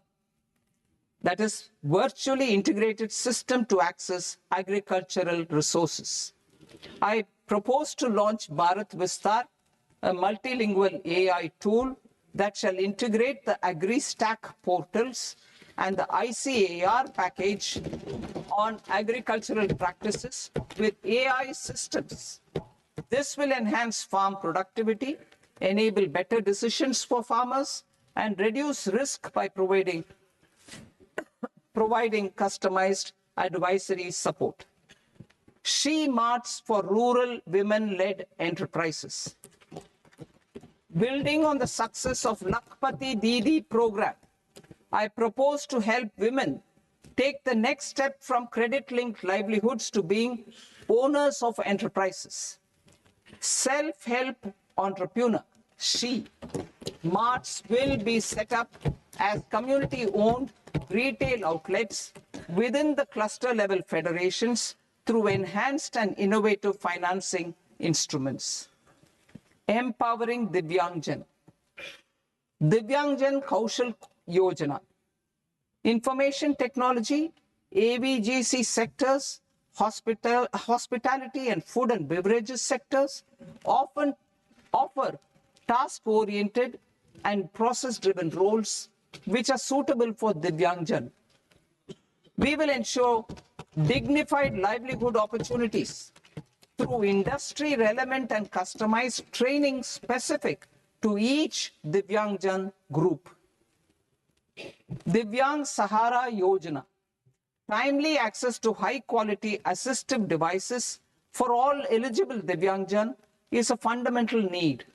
that is virtually integrated system to access agricultural resources. I propose to launch Bharat Vistar, a multilingual AI tool that shall integrate the AgriStack portals and the ICAR package on agricultural practices with AI systems. This will enhance farm productivity, enable better decisions for farmers, and reduce risk by providing customized advisory support. She Marts for rural women-led enterprises. Building on the success of Lakpati Didi program, I propose to help women take the next step from credit-linked livelihoods to being owners of enterprises. Self-help entrepreneur, She Marts will be set up as community-owned retail outlets within the cluster-level federations through enhanced and innovative financing instruments. Empowering Divyangjan. Divyangjan Kaushal Yojana. Information technology, AVGC sectors, hospitality and food and beverages sectors often offer task-oriented and process-driven roles which are suitable for Divyangjan. We will ensure dignified livelihood opportunities through industry-relevant and customized training specific to each Divyangjan group. Divyang Sahara Yojana. Timely access to high-quality assistive devices for all eligible Divyangjan is a fundamental need.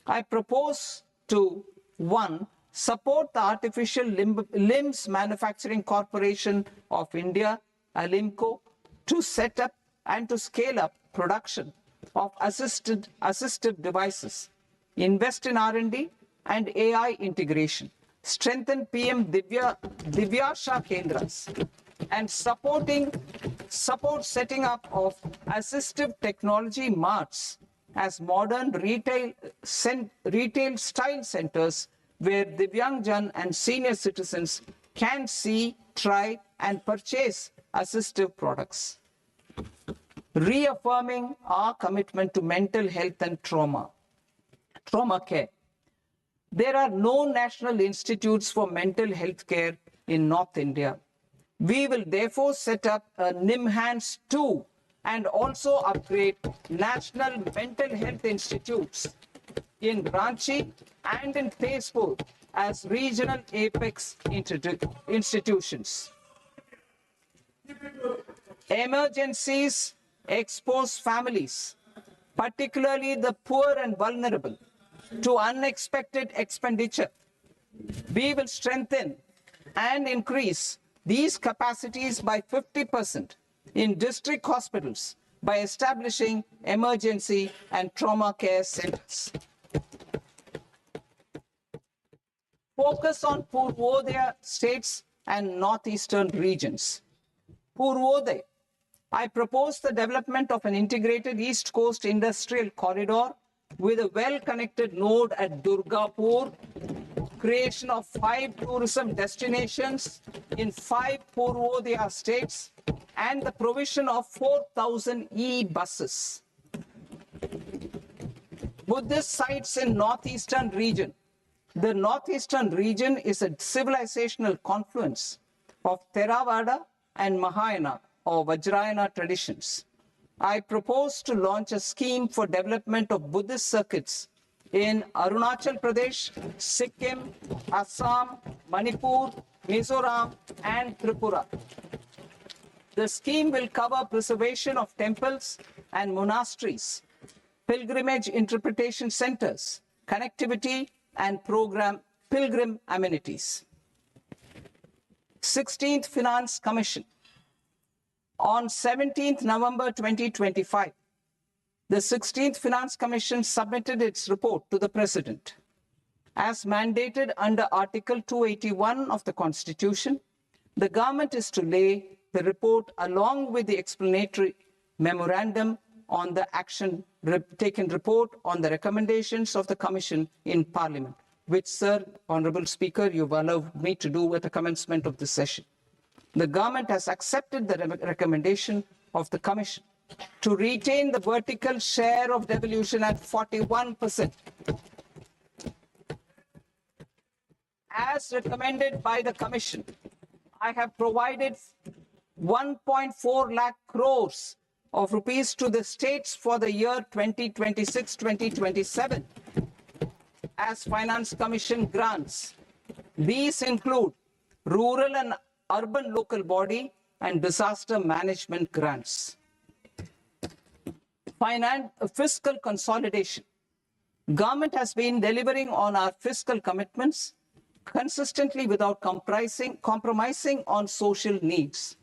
I propose to 1. Support the Artificial Limbs Manufacturing Corporation of India, Alimco, to set up and to scale up production of assistive devices, invest in R&D and AI integration, strengthen PM Divyasha Kendras, and support setting up of assistive technology marts as modern retail style centers where Divyangjan and senior citizens can see, try, and purchase assistive products. Reaffirming our commitment to mental health and trauma care. There are no national institutes for mental health care in North India. We will therefore set up a NIMHANS 2 and also upgrade national mental health institutes in Ranchi and in Tezpur as regional apex institutions. Emergencies expose families, particularly the poor and vulnerable, to unexpected expenditure. We will strengthen and increase these capacities by 50% in district hospitals by establishing emergency and trauma care centers. Focus on Purvodaya states and northeastern regions. Purvodaya. I propose the development of an integrated East Coast industrial corridor with a well-connected node at Durgapur, creation of 5 tourism destinations in 5 Purvodaya states, and the provision of 4,000 e-buses. Buddhist sites in northeastern region. The northeastern region is a civilizational confluence of Theravada and Mahayana or Vajrayana traditions. I propose to launch a scheme for development of Buddhist circuits in Arunachal Pradesh, Sikkim, Assam, Manipur, Mizoram, and Tripura. The scheme will cover preservation of temples and monasteries, pilgrimage interpretation centers, connectivity, and pilgrim amenities. 16th Finance Commission. On 17th November 2025, the 16th Finance Commission submitted its report to the President. As mandated under Article 281 of the Constitution, the government is to lay the report along with the explanatory memorandum on the action taken report on the recommendations of the Commission in Parliament, which, Sir, Honourable Speaker, you've allowed me to do at the commencement of this session. The government has accepted the recommendation of the Commission to retain the vertical share of devolution at 41%. As recommended by the Commission, I have provided 1.4 lakh crores of rupees to the states for the year 2026-2027 as Finance Commission grants. These include rural and urban local body and disaster management grants. Fiscal consolidation. Government has been delivering on our fiscal commitments consistently without compromising on social needs.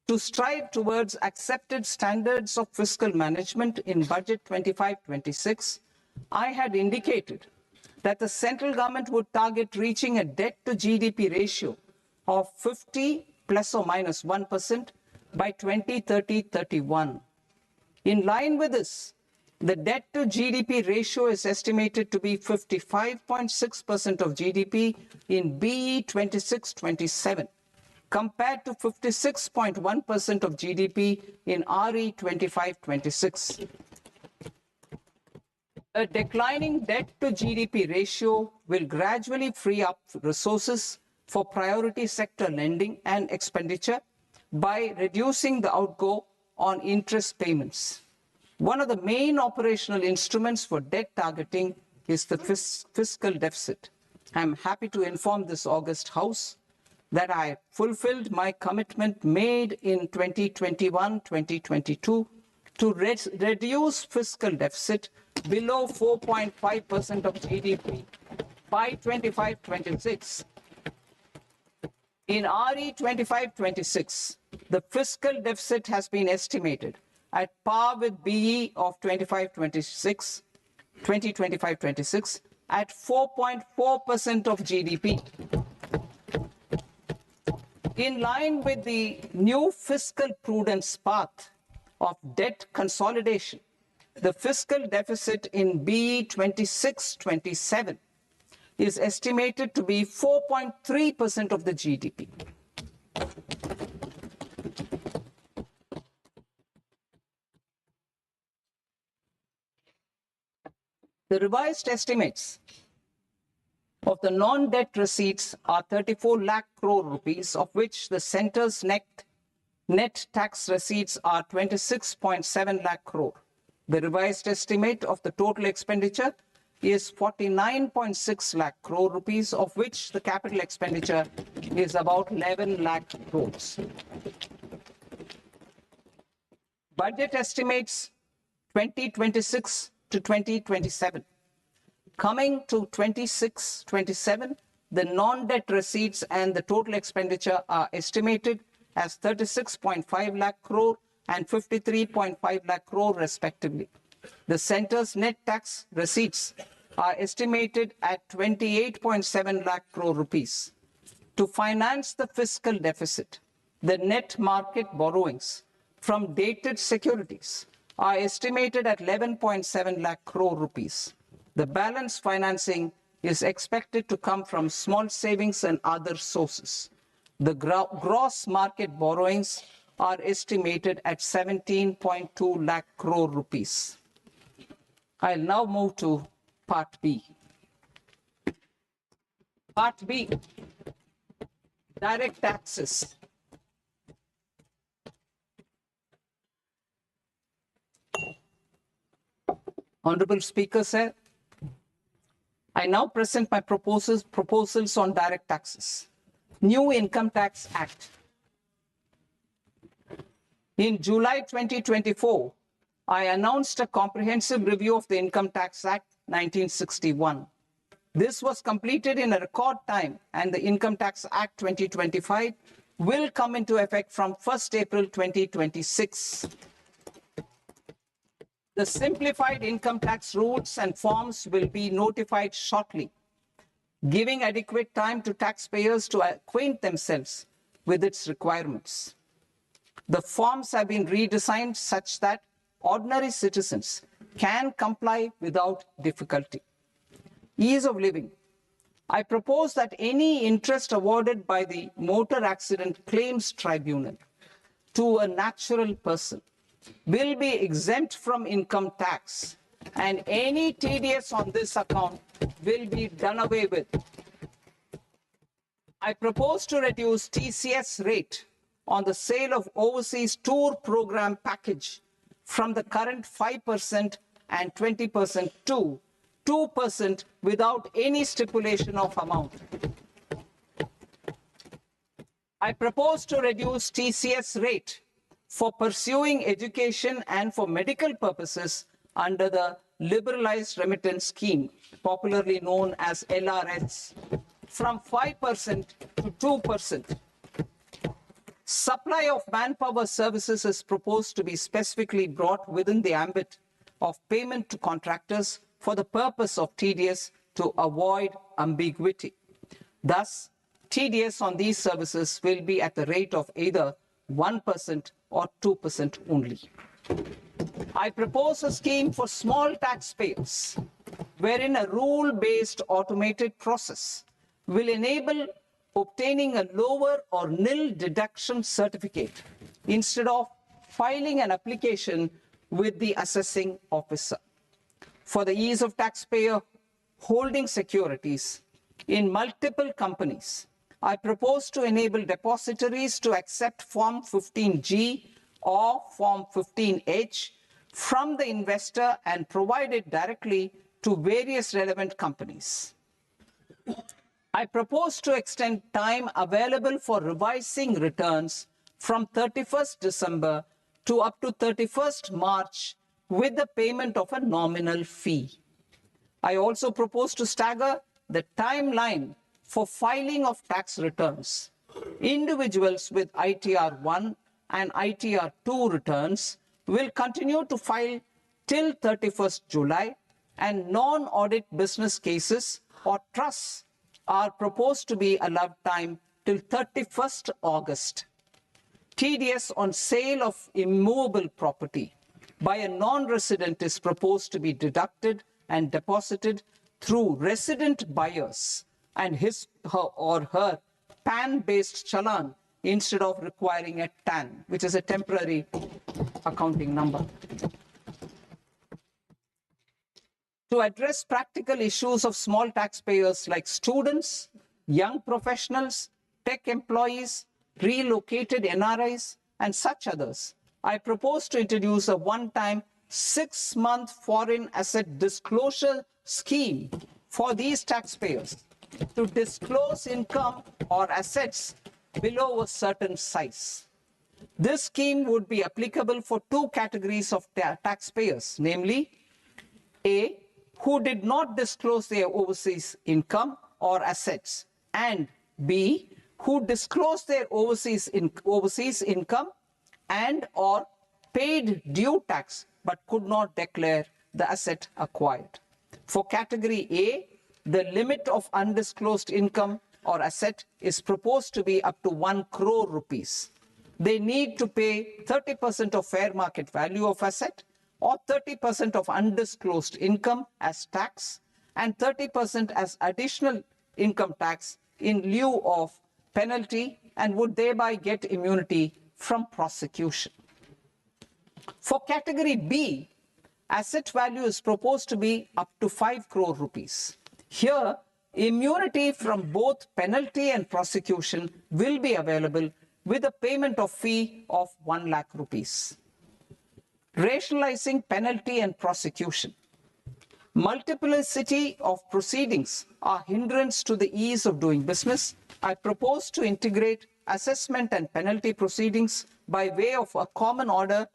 To strive towards accepted standards of fiscal management in Budget 25-26, I had indicated that the central government would target reaching a debt to GDP ratio of 50 plus or minus 1% by 2030-31. In line with this, the debt to GDP ratio is estimated to be 55.6% of GDP in BE 26-27. compared to 56.1% of GDP in RE 25-26. A declining debt to GDP ratio will gradually free up resources for priority sector lending and expenditure by reducing the outgo on interest payments. One of the main operational instruments for debt targeting is the fiscal deficit. I am happy to inform this august House that I fulfilled my commitment made in 2021-2022 to reduce fiscal deficit below 4.5% of GDP by 25-26. In RE 25-26, the fiscal deficit has been estimated at par with BE of 2025-26 at 4.4% of GDP. In line with the new fiscal prudence path of debt consolidation, the fiscal deficit in BE 26-27 is estimated to be 4.3% of the GDP. The revised estimates of the non-debt receipts are 34 lakh crore rupees, of which the centre's net tax receipts are 26.7 lakh crore. The revised estimate of the total expenditure is 49.6 lakh crore rupees, of which the capital expenditure is about 11 lakh crores. Budget estimates 2026 to 2027. Coming to 26-27, the non-debt receipts and the total expenditure are estimated as 36.5 lakh crore and 53.5 lakh crore respectively. The centre's net tax receipts are estimated at 28.7 lakh crore rupees. To finance the fiscal deficit, the net market borrowings from dated securities are estimated at 11.7 lakh crore rupees. The balance financing is expected to come from small savings and other sources. The gross market borrowings are estimated at 17.2 lakh crore rupees. I'll now move to Part B. Part B, direct taxes. Honorable Speaker, sir, I now present my proposals on direct taxes. New Income Tax Act. In July 2024, I announced a comprehensive review of the Income Tax Act 1961. This was completed in a record time, and the Income Tax Act 2025 will come into effect from 1st April 2026. The simplified income tax rules and forms will be notified shortly, giving adequate time to taxpayers to acquaint themselves with its requirements. The forms have been redesigned such that ordinary citizens can comply without difficulty. Ease of living. I propose that any interest awarded by the Motor Accident Claims Tribunal to a natural person will be exempt from income tax, and any TDS on this account will be done away with. I propose to reduce TCS rate on the sale of overseas tour program package from the current 5% and 20% to 2% without any stipulation of amount. I propose to reduce TCS rate for pursuing education and for medical purposes under the Liberalized Remittance Scheme, popularly known as LRS, from 5% to 2%. Supply of manpower services is proposed to be specifically brought within the ambit of payment to contractors for the purpose of TDS to avoid ambiguity. Thus, TDS on these services will be at the rate of either 1% or 2% only. I propose a scheme for small taxpayers, wherein a rule-based automated process will enable obtaining a lower or nil deduction certificate instead of filing an application with the assessing officer. For the ease of taxpayer holding securities in multiple companies, I propose to enable depositories to accept Form 15G or Form 15H from the investor and provide it directly to various relevant companies. I propose to extend time available for revising returns from 31st December to up to 31st March with the payment of a nominal fee. I also propose to stagger the timeline for filing of tax returns. Individuals with ITR 1 and ITR 2 returns will continue to file till 31st July, and non-audit business cases or trusts are proposed to be allowed time till 31st August. TDS on sale of immovable property by a non-resident is proposed to be deducted and deposited through resident buyers and his or her PAN-based challan instead of requiring a TAN, which is a temporary accounting number. To address practical issues of small taxpayers like students, young professionals, tech employees, relocated NRIs, and such others, I propose to introduce a one-time 6-month foreign asset disclosure scheme for these taxpayers to disclose income or assets below a certain size. This scheme would be applicable for two categories of taxpayers, namely, A, who did not disclose their overseas income or assets, and B, who disclosed their overseas income and or paid due tax but could not declare the asset acquired. For category A, the limit of undisclosed income or asset is proposed to be up to 1 crore rupees. They need to pay 30% of fair market value of asset or 30% of undisclosed income as tax and 30% as additional income tax in lieu of penalty, and would thereby get immunity from prosecution. For category B, asset value is proposed to be up to 5 crore rupees. Here, immunity from both penalty and prosecution will be available with a payment of fee of 1 lakh rupees. Rationalizing penalty and prosecution. Multiplicity of proceedings are hindrance to the ease of doing business. I propose to integrate assessment and penalty proceedings by way of a common order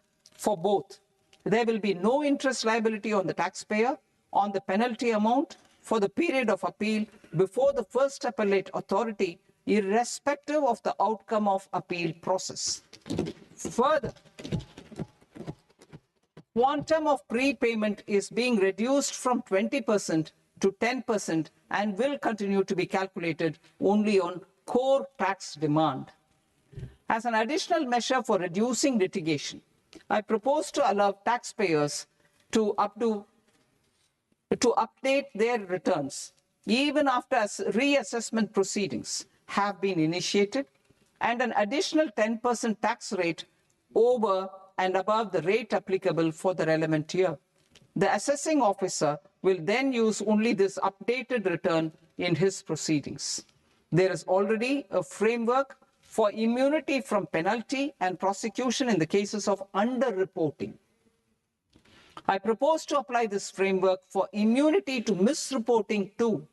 for both. There will be no interest liability on the taxpayer on the penalty amount for the period of appeal before the first appellate authority, irrespective of the outcome of appeal process. Further, quantum of prepayment is being reduced from 20% to 10% and will continue to be calculated only on core tax demand. As an additional measure for reducing litigation, I propose to allow taxpayers to update their returns even after reassessment proceedings have been initiated, and an additional 10% tax rate over and above the rate applicable for the relevant year. The assessing officer will then use only this updated return in his proceedings. There is already a framework for immunity from penalty and prosecution in the cases of underreporting. I propose to apply this framework for immunity to misreporting too.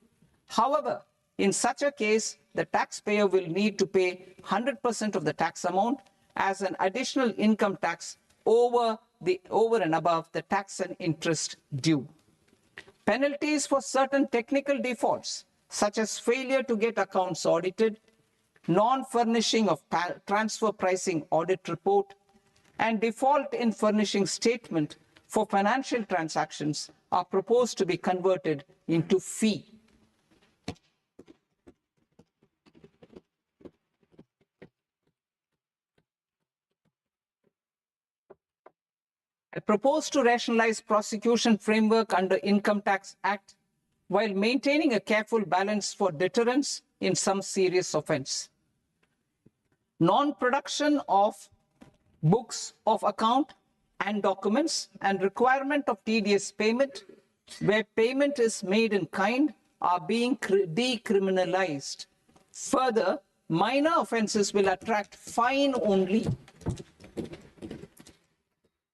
However, in such a case, the taxpayer will need to pay 100% of the tax amount as an additional income tax over and above the tax and interest due. Penalties for certain technical defaults, such as failure to get accounts audited, non-furnishing of transfer pricing audit report, and default in furnishing statement for financial transactions, are proposed to be converted into fee. I propose to rationalize prosecution framework under Income Tax Act while maintaining a careful balance for deterrence in some serious offense. Non-production of books of account and documents and requirement of TDS payment where payment is made in kind are being decriminalized. Further, minor offenses will attract fine only.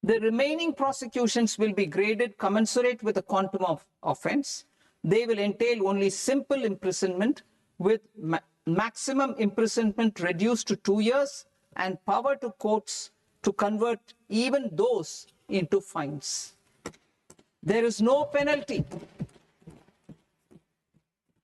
The remaining prosecutions will be graded commensurate with the quantum of offense. They will entail only simple imprisonment with maximum imprisonment reduced to 2 years and power to courts to convert even those into fines. There is no penalty.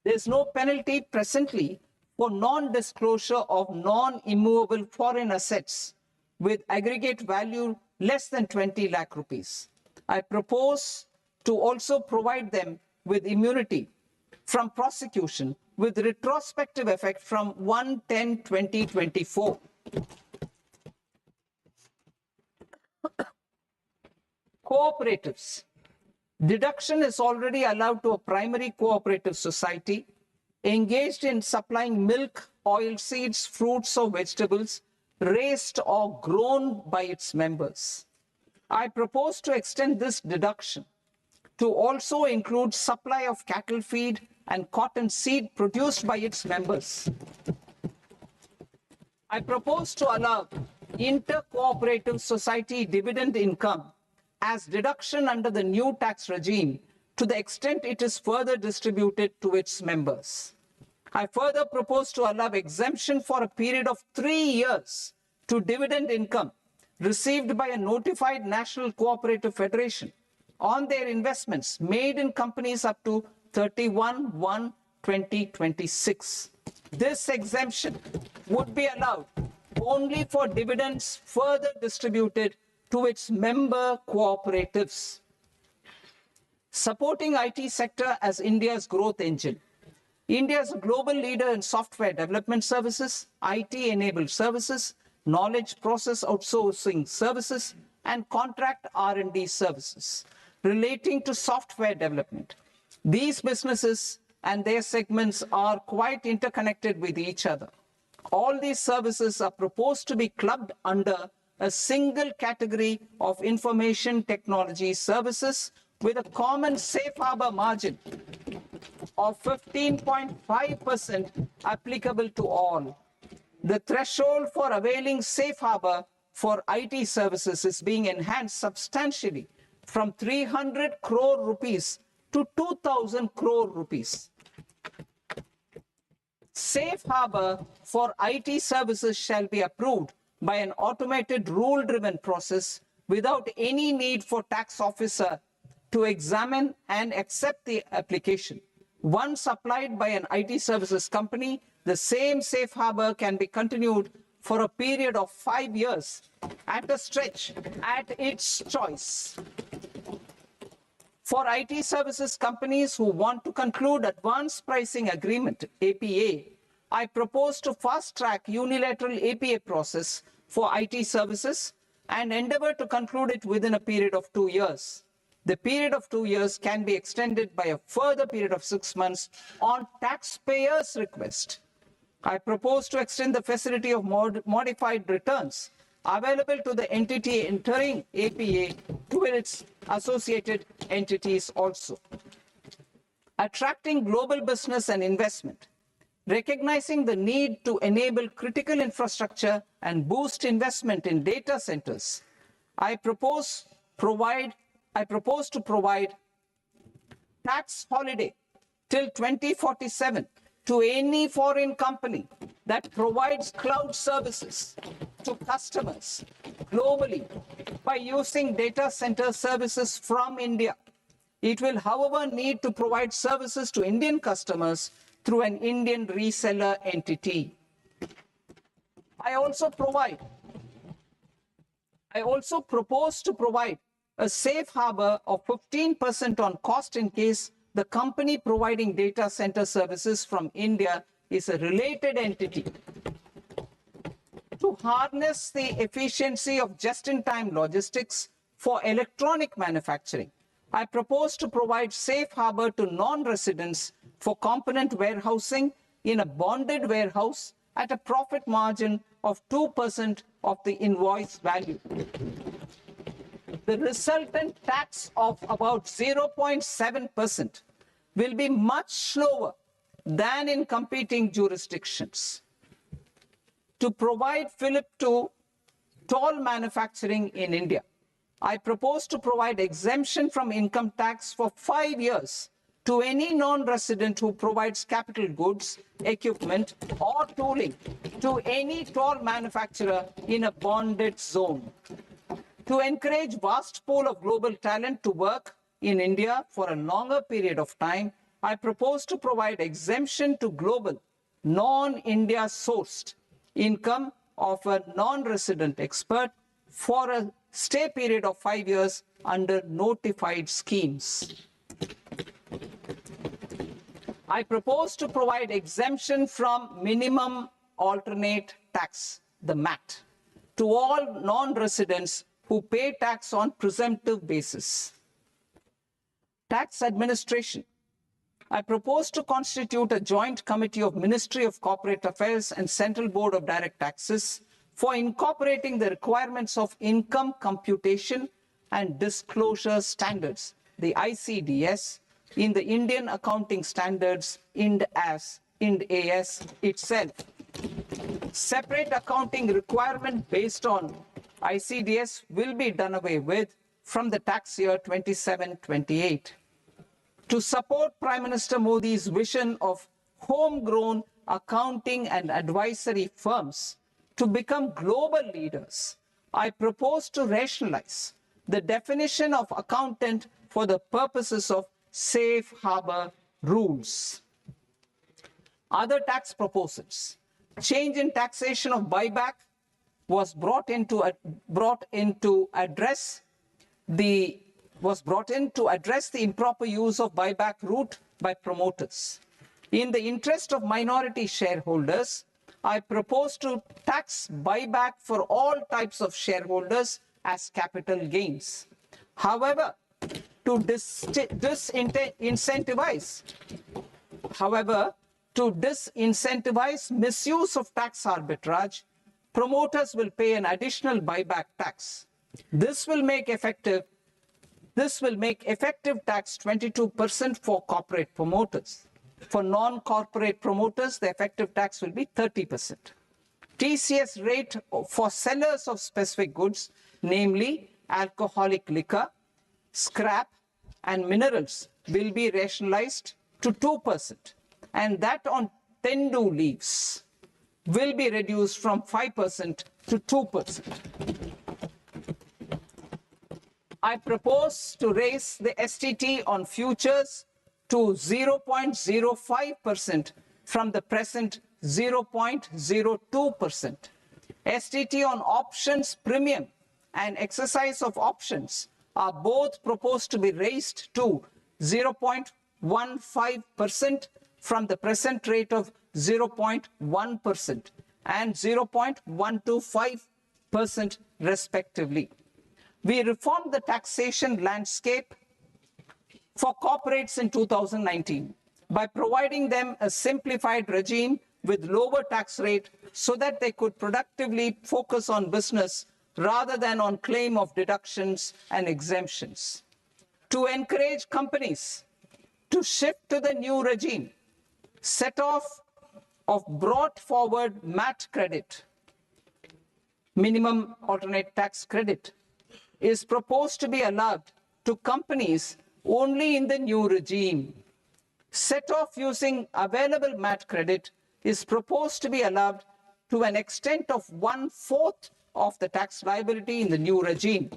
There is no penalty presently for non-disclosure of non-immovable foreign assets with aggregate value less than 20 lakh rupees. I propose to also provide them with immunity from prosecution with retrospective effect from 1/10/2024. Cooperatives. Deduction is already allowed to a primary cooperative society engaged in supplying milk, oilseeds, fruits or vegetables raised or grown by its members. I propose to extend this deduction to also include supply of cattle feed and cotton seed produced by its members. I propose to allow inter-cooperative society dividend income as deduction under the new tax regime to the extent it is further distributed to its members. I further propose to allow exemption for a period of 3 years to dividend income received by a notified national cooperative federation on their investments made in companies up to 31/1/2026. This exemption would be allowed only for dividends further distributed to its member cooperatives. Supporting IT sector as India's growth engine. India is a global leader in software development services, IT-enabled services, knowledge process outsourcing services, and contract R&D services relating to software development. These businesses and their segments are quite interconnected with each other. All these services are proposed to be clubbed under a single category of information technology services with a common safe harbor margin of 15.5% applicable to all. The threshold for availing safe harbor for IT services is being enhanced substantially from 300 crore rupees to 2,000 crore rupees. Safe harbor for IT services shall be approved by an automated rule-driven process without any need for tax officer to examine and accept the application. Once applied by an IT services company, the same safe harbor can be continued for a period of 5 years at a stretch at its choice. For IT services companies who want to conclude advanced pricing agreement, APA, I propose to fast-track unilateral APA process for IT services and endeavor to conclude it within a period of 2 years. The period of 2 years can be extended by a further period of 6 months on taxpayers' request. I propose to extend the facility of modified returns available to the entity entering APA to its associated entities also. Attracting global business and investment. Recognizing the need to enable critical infrastructure and boost investment in data centers, I propose to provide tax holiday till 2047 to any foreign company that provides cloud services to customers globally by using data center services from India. It will, however, need to provide services to Indian customers through an Indian reseller entity. I also propose to provide a safe harbor of 15% on cost in case the company providing data center services from India is a related entity. To harness the efficiency of just-in-time logistics for electronic manufacturing, I propose to provide safe harbor to non-residents for component warehousing in a bonded warehouse at a profit margin of 2% of the invoice value. The resultant tax of about 0.7% will be much lower than in competing jurisdictions. To provide fillip to toll manufacturing in India, I propose to provide exemption from income tax for 5 years to any non-resident who provides capital goods, equipment, or tooling to any toll manufacturer in a bonded zone. To encourage vast pool of global talent to work in India for a longer period of time, I propose to provide exemption to global, non-India sourced income of a non-resident expert for a stay period of 5 years under notified schemes. I propose to provide exemption from minimum alternate tax, the MAT, to all non-residents who pay tax on presumptive basis. Tax administration. I propose to constitute a joint committee of Ministry of Corporate Affairs and Central Board of Direct Taxes for incorporating the requirements of income computation and disclosure standards, the ICDS, in the Indian Accounting Standards, IND AS itself. Separate accounting requirement based on ICDS will be done away with from the tax year 27-28. To support Prime Minister Modi's vision of homegrown accounting and advisory firms to become global leaders, I propose to rationalize the definition of accountant for the purposes of safe harbor rules. Other tax proposals. Change in taxation of buyback was brought in to address the improper use of buyback route by promoters. In the interest of minority shareholders, I propose to tax buyback for all types of shareholders as capital gains. However, to disincentivize. However, to disincentivize misuse of tax arbitrage, promoters will pay an additional buyback tax. This will make effective tax 22% for corporate promoters. For non-corporate promoters, the effective tax will be 30%. TCS rate for sellers of specific goods, namely alcoholic liquor, scrap, and minerals, will be rationalized to 2%, and that on tendu leaves will be reduced from 5% to 2%. I propose to raise the STT on futures to 0.05% from the present 0.02%. STT on options premium and exercise of options are both proposed to be raised to 0.15% from the present rate of 0.1% and 0.125% respectively. We reformed the taxation landscape for corporates in 2019 by providing them a simplified regime with lower tax rate so that they could productively focus on business rather than on claim of deductions and exemptions. To encourage companies to shift to the new regime, set off of brought forward MAT credit, minimum alternate tax credit, is proposed to be allowed to companies only in the new regime. Set off using available MAT credit is proposed to be allowed to an extent of 1/4 of the tax liability in the new regime.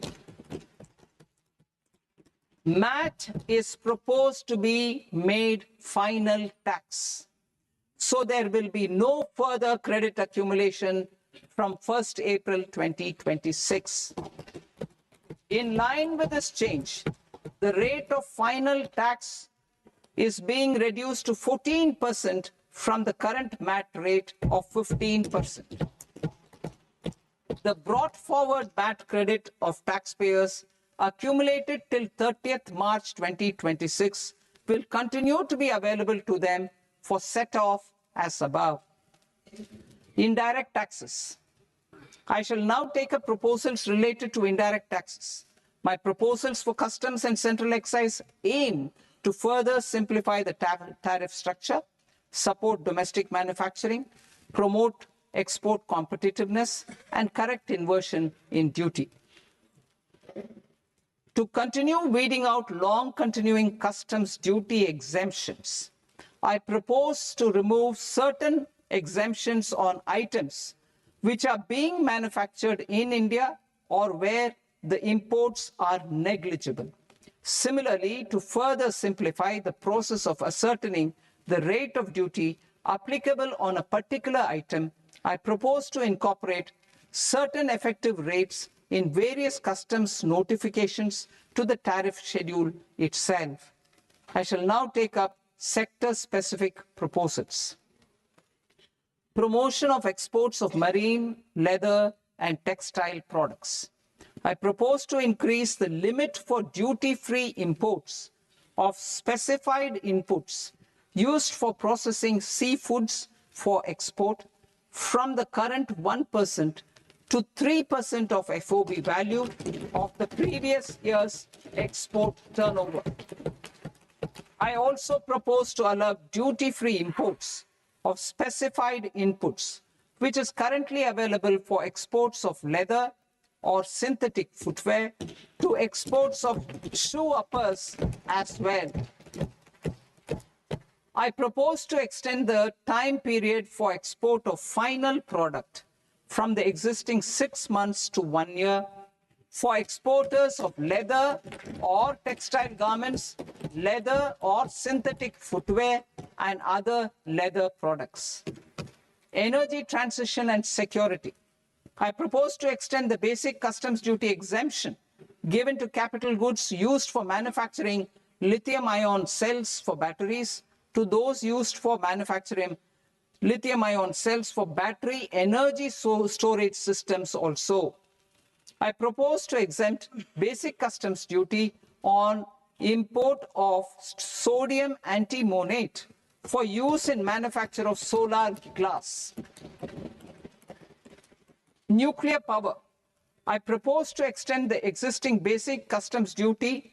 MAT is proposed to be made final tax, so there will be no further credit accumulation from 1st April 2026. In line with this change, the rate of final tax is being reduced to 14% from the current MAT rate of 15%. The brought forward MAT credit of taxpayers accumulated till 30th March 2026 will continue to be available to them for set off as above. Indirect taxes. I shall now take up proposals related to indirect taxes. My proposals for customs and central excise aim to further simplify the tariff structure, support domestic manufacturing, promote export competitiveness, and correct inversion in duty. To continue weeding out long continuing customs duty exemptions, I propose to remove certain exemptions on items which are being manufactured in India or where the imports are negligible. Similarly, to further simplify the process of ascertaining the rate of duty applicable on a particular item, I propose to incorporate certain effective rates in various customs notifications to the tariff schedule itself. I shall now take up sector-specific proposals. Promotion of exports of marine, leather, and textile products. I propose to increase the limit for duty-free imports of specified inputs used for processing seafoods for export from the current 1% to 3% of FOB value of the previous year's export turnover. I also propose to allow duty-free imports of specified inputs, which is currently available for exports of leather or synthetic footwear, to exports of shoe uppers as well. I propose to extend the time period for export of final product from the existing 6 months to 1 year for exporters of leather or textile garments, leather or synthetic footwear, and other leather products. Energy transition and security. I propose to extend the basic customs duty exemption given to capital goods used for manufacturing lithium-ion cells for batteries to those used for manufacturing lithium-ion cells for battery energy storage systems also. I propose to exempt basic customs duty on import of sodium antimonate for use in manufacture of solar glass. Nuclear power. I propose to extend the existing basic customs duty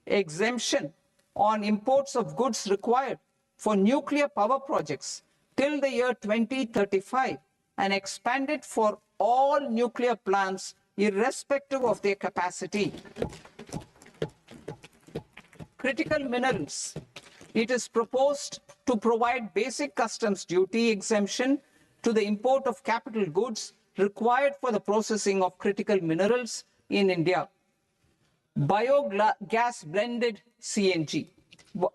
exemption on imports of goods required for nuclear power projects till the year 2035 and expand it for all nuclear plants irrespective of their capacity. Critical minerals. It is proposed to provide basic customs duty exemption to the import of capital goods required for the processing of critical minerals in India. Biogas blended CNG.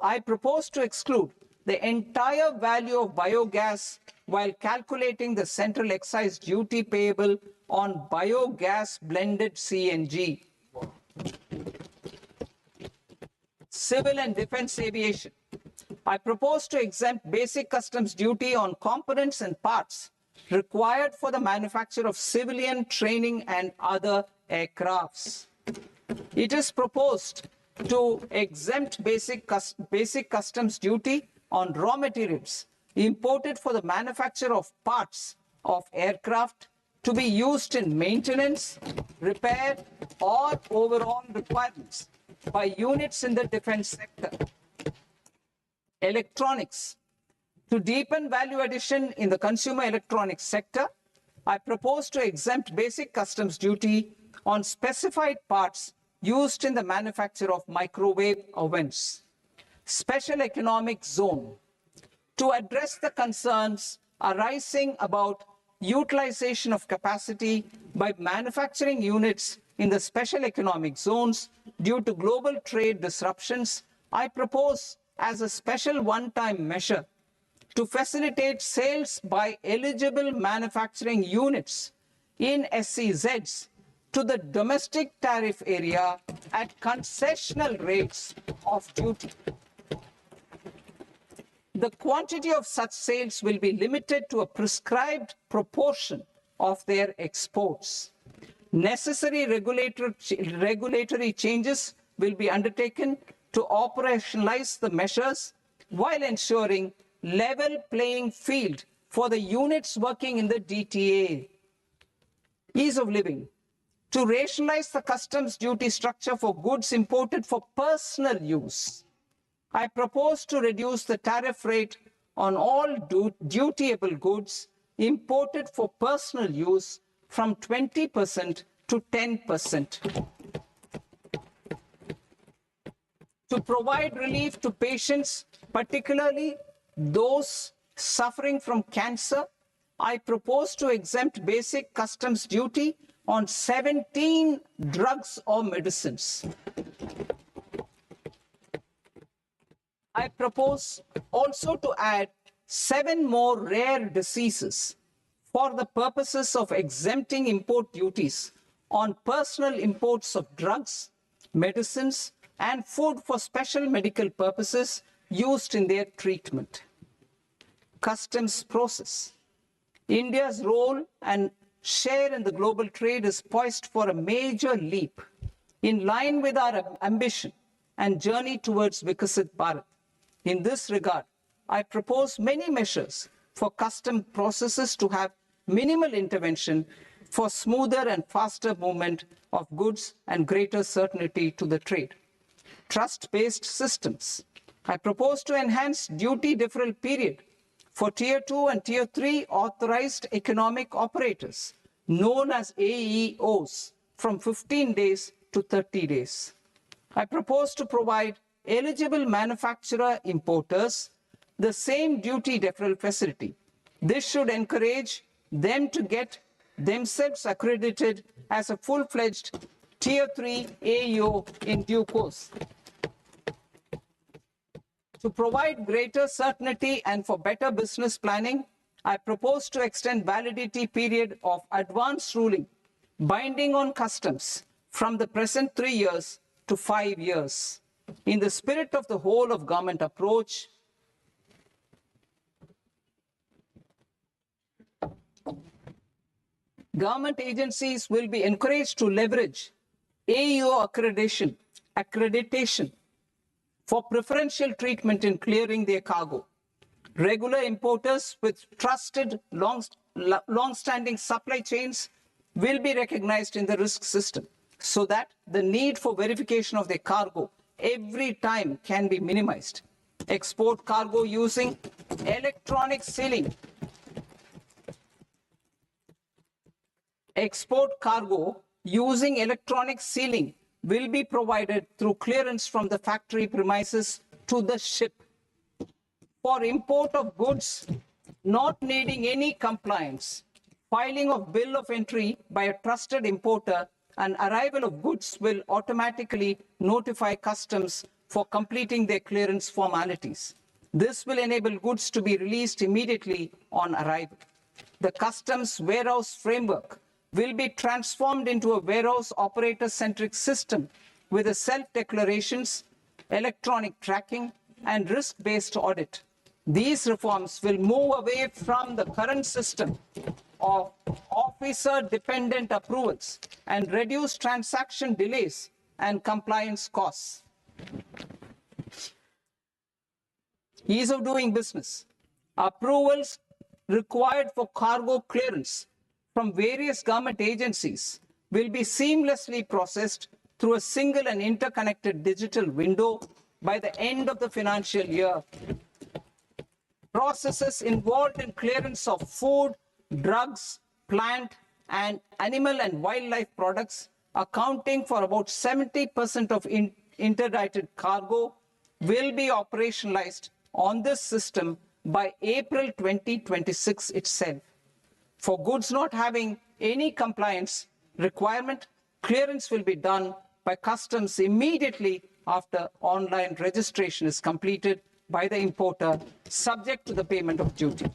I propose to exclude the entire value of biogas while calculating the central excise duty payable on biogas blended CNG. Civil and defense aviation. I propose to exempt basic customs duty on components and parts required for the manufacture of civilian training and other aircrafts. It is proposed to exempt basic customs duty on raw materials imported for the manufacture of parts of aircraft to be used in maintenance, repair, or overall requirements by units in the defense sector. Electronics. To deepen value addition in the consumer electronics sector, I propose to exempt basic customs duty on specified parts used in the manufacture of microwave ovens. Special economic zone. To address the concerns arising about utilization of capacity by manufacturing units in the special economic zones due to global trade disruptions, I propose as a special one-time measure to facilitate sales by eligible manufacturing units in SEZs to the domestic tariff area at concessional rates of duty. The quantity of such sales will be limited to a prescribed proportion of their exports. Necessary regulatory changes will be undertaken to operationalize the measures while ensuring level playing field for the units working in the DTA. Ease of living. To rationalize the customs duty structure for goods imported for personal use, I propose to reduce the tariff rate on all dutiable goods imported for personal use from 20% to 10%. To provide relief to patients, particularly those suffering from cancer, I propose to exempt basic customs duty on 17 drugs or medicines. I propose also to add 7 more rare diseases for the purposes of exempting import duties on personal imports of drugs, medicines, and food for special medical purposes used in their treatment. Customs process. India's role and share in the global trade is poised for a major leap in line with our ambition and journey towards Viksit Bharat. In this regard, I propose many measures for custom processes to have minimal intervention for smoother and faster movement of goods and greater certainty to the trade. Trust-based systems. I propose to enhance duty deferral period for Tier 2 and Tier 3 authorized economic operators, known as AEOs, from 15 days to 30 days. I propose to provide eligible manufacturer importers the same duty deferral facility. This should encourage them to get themselves accredited as a full-fledged Tier 3 AEO in due course. To provide greater certainty and for better business planning, I propose to extend validity period of advance ruling binding on customs from the present 3 years to 5 years. In the spirit of the whole of government approach, government agencies will be encouraged to leverage AEO accreditation for preferential treatment in clearing their cargo. Regular importers with trusted long-standing supply chains will be recognized in the risk system so that the need for verification of their cargo every time can be minimized. Export cargo using electronic sealing. Export cargo using electronic sealing will be provided through clearance from the factory premises to the ship. For import of goods not needing any compliance, filing of bill of entry by a trusted importer and arrival of goods will automatically notify customs for completing their clearance formalities. This will enable goods to be released immediately on arrival. The customs warehouse framework will be transformed into a warehouse operator-centric system with a self-declarations, electronic tracking, and risk-based audit. These reforms will move away from the current system of officer-dependent approvals and reduce transaction delays and compliance costs. Ease of doing business. Approvals required for cargo clearance from various government agencies will be seamlessly processed through a single and interconnected digital window by the end of the financial year. Processes involved in clearance of food, drugs, plant, and animal and wildlife products, accounting for about 70% of interdicted cargo, will be operationalized on this system by April 2026 itself. For goods not having any compliance requirement, clearance will be done by customs immediately after online registration is completed by the importer, subject to the payment of duty.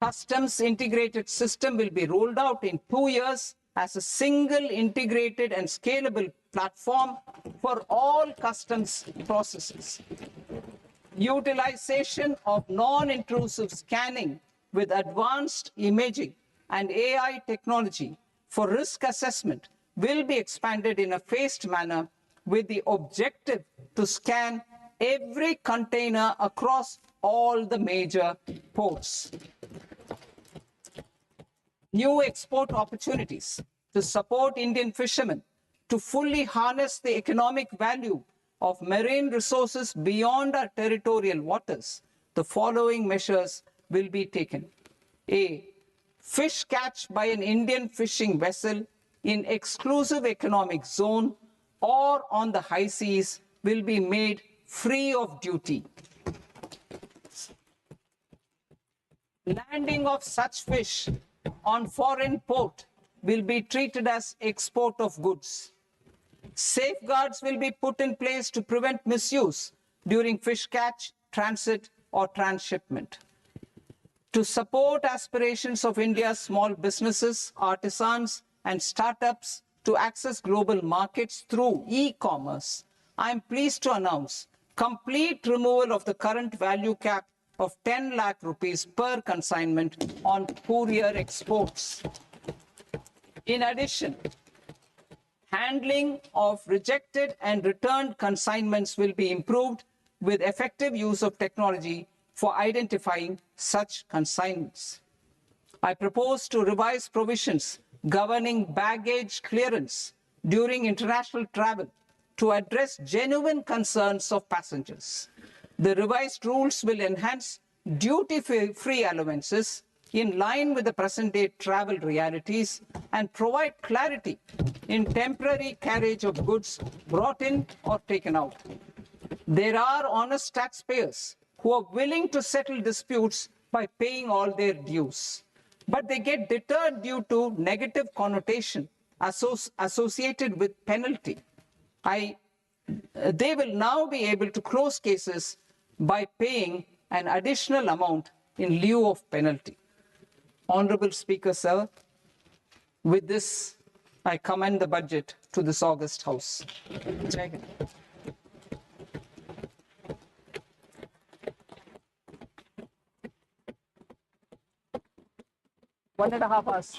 Customs integrated system will be rolled out in 2 years as a single integrated and scalable platform for all customs processes. Utilization of non-intrusive scanning with advanced imaging and AI technology for risk assessment will be expanded in a phased manner with the objective to scan every container across all the major ports. New export opportunities to support Indian fishermen to fully harness the economic value of marine resources beyond our territorial waters. The following measures will be taken. A. Fish catch by an Indian fishing vessel in exclusive economic zone or on the high seas will be made free of duty. Landing of such fish on foreign port will be treated as export of goods. Safeguards will be put in place to prevent misuse during fish catch, transit, or transshipment. To support aspirations of India's small businesses, artisans, and startups to access global markets through e-commerce, I am pleased to announce complete removal of the current value cap of 10 lakh rupees per consignment on courier exports. In addition, handling of rejected and returned consignments will be improved with effective use of technology for identifying such consignments. I propose to revise provisions governing baggage clearance during international travel to address genuine concerns of passengers. The revised rules will enhance duty-free allowances in line with the present-day travel realities and provide clarity in temporary carriage of goods brought in or taken out. There are honest taxpayers who are willing to settle disputes by paying all their dues, but they get deterred due to negative connotation associated with penalty. They will now be able to close cases by paying an additional amount in lieu of penalty. Honorable Speaker, sir, with this, I commend the budget to this august House. Jai Hind. One and a half hours.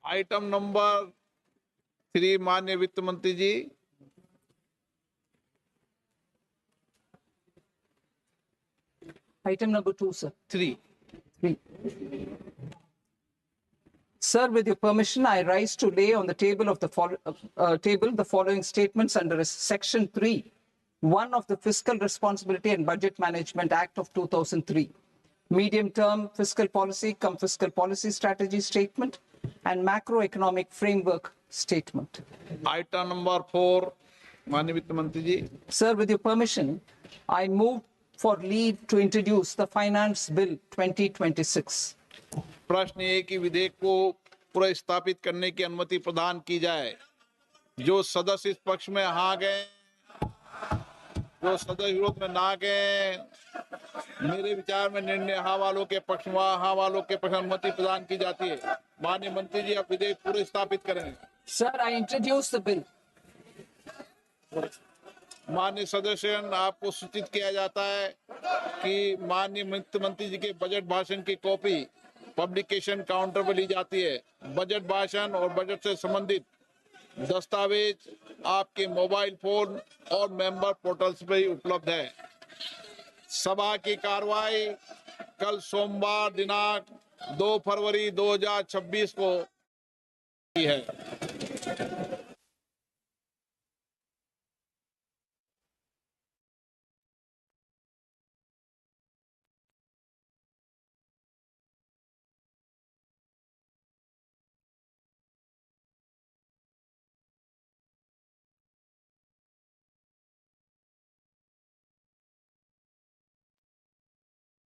Item number Shri माननीय वित्त मंत्री जी। Item number 2, sir. 3। 3. Sir, with your permission, I rise to lay on the table of the the following statements under Section 3, 1 of the Fiscal Responsibility and Budget Management Act of 2003, medium-term fiscal policy cum fiscal policy strategy statement, and macroeconomic framework statement. Item number 4 माननीय वित्त मंत्री जी। Sir, with your permission, I move for leave to introduce the Finance Bill 2026. प्रश्न ये कि विधेयक को पुनर्स्थापित करने की अनुमति प्रदान की जाए। जो सदस्य इस पक्ष में हाँ गए, जो सदस्य विरोध में ना गए, मेरे विचार में निर्णय हाँ वालों के पक्ष में, हाँ वालों के पक्ष में अनुमति प्रदान की जाती है। माननीय मंत्री जी, आप विधेयक पुनर्स्थापित करें। Sir, I introduce the bill. माननीय सदस्यगण, आपको सूचित किया जाता है कि माननीय वित्त मंत्री जी के बजट भाषण की कॉपी पब्लिकेशन काउंटर पर ली जाती है। बजट भाषण और बजट से संबंधित दस्तावेज आपके मोबाइल फोन और मेंबर पोर्टल्स पर ही उपलब्ध है। सभा की कार्रवाई कल सोमवार दिनांक 2 फरवरी 2026 को की है।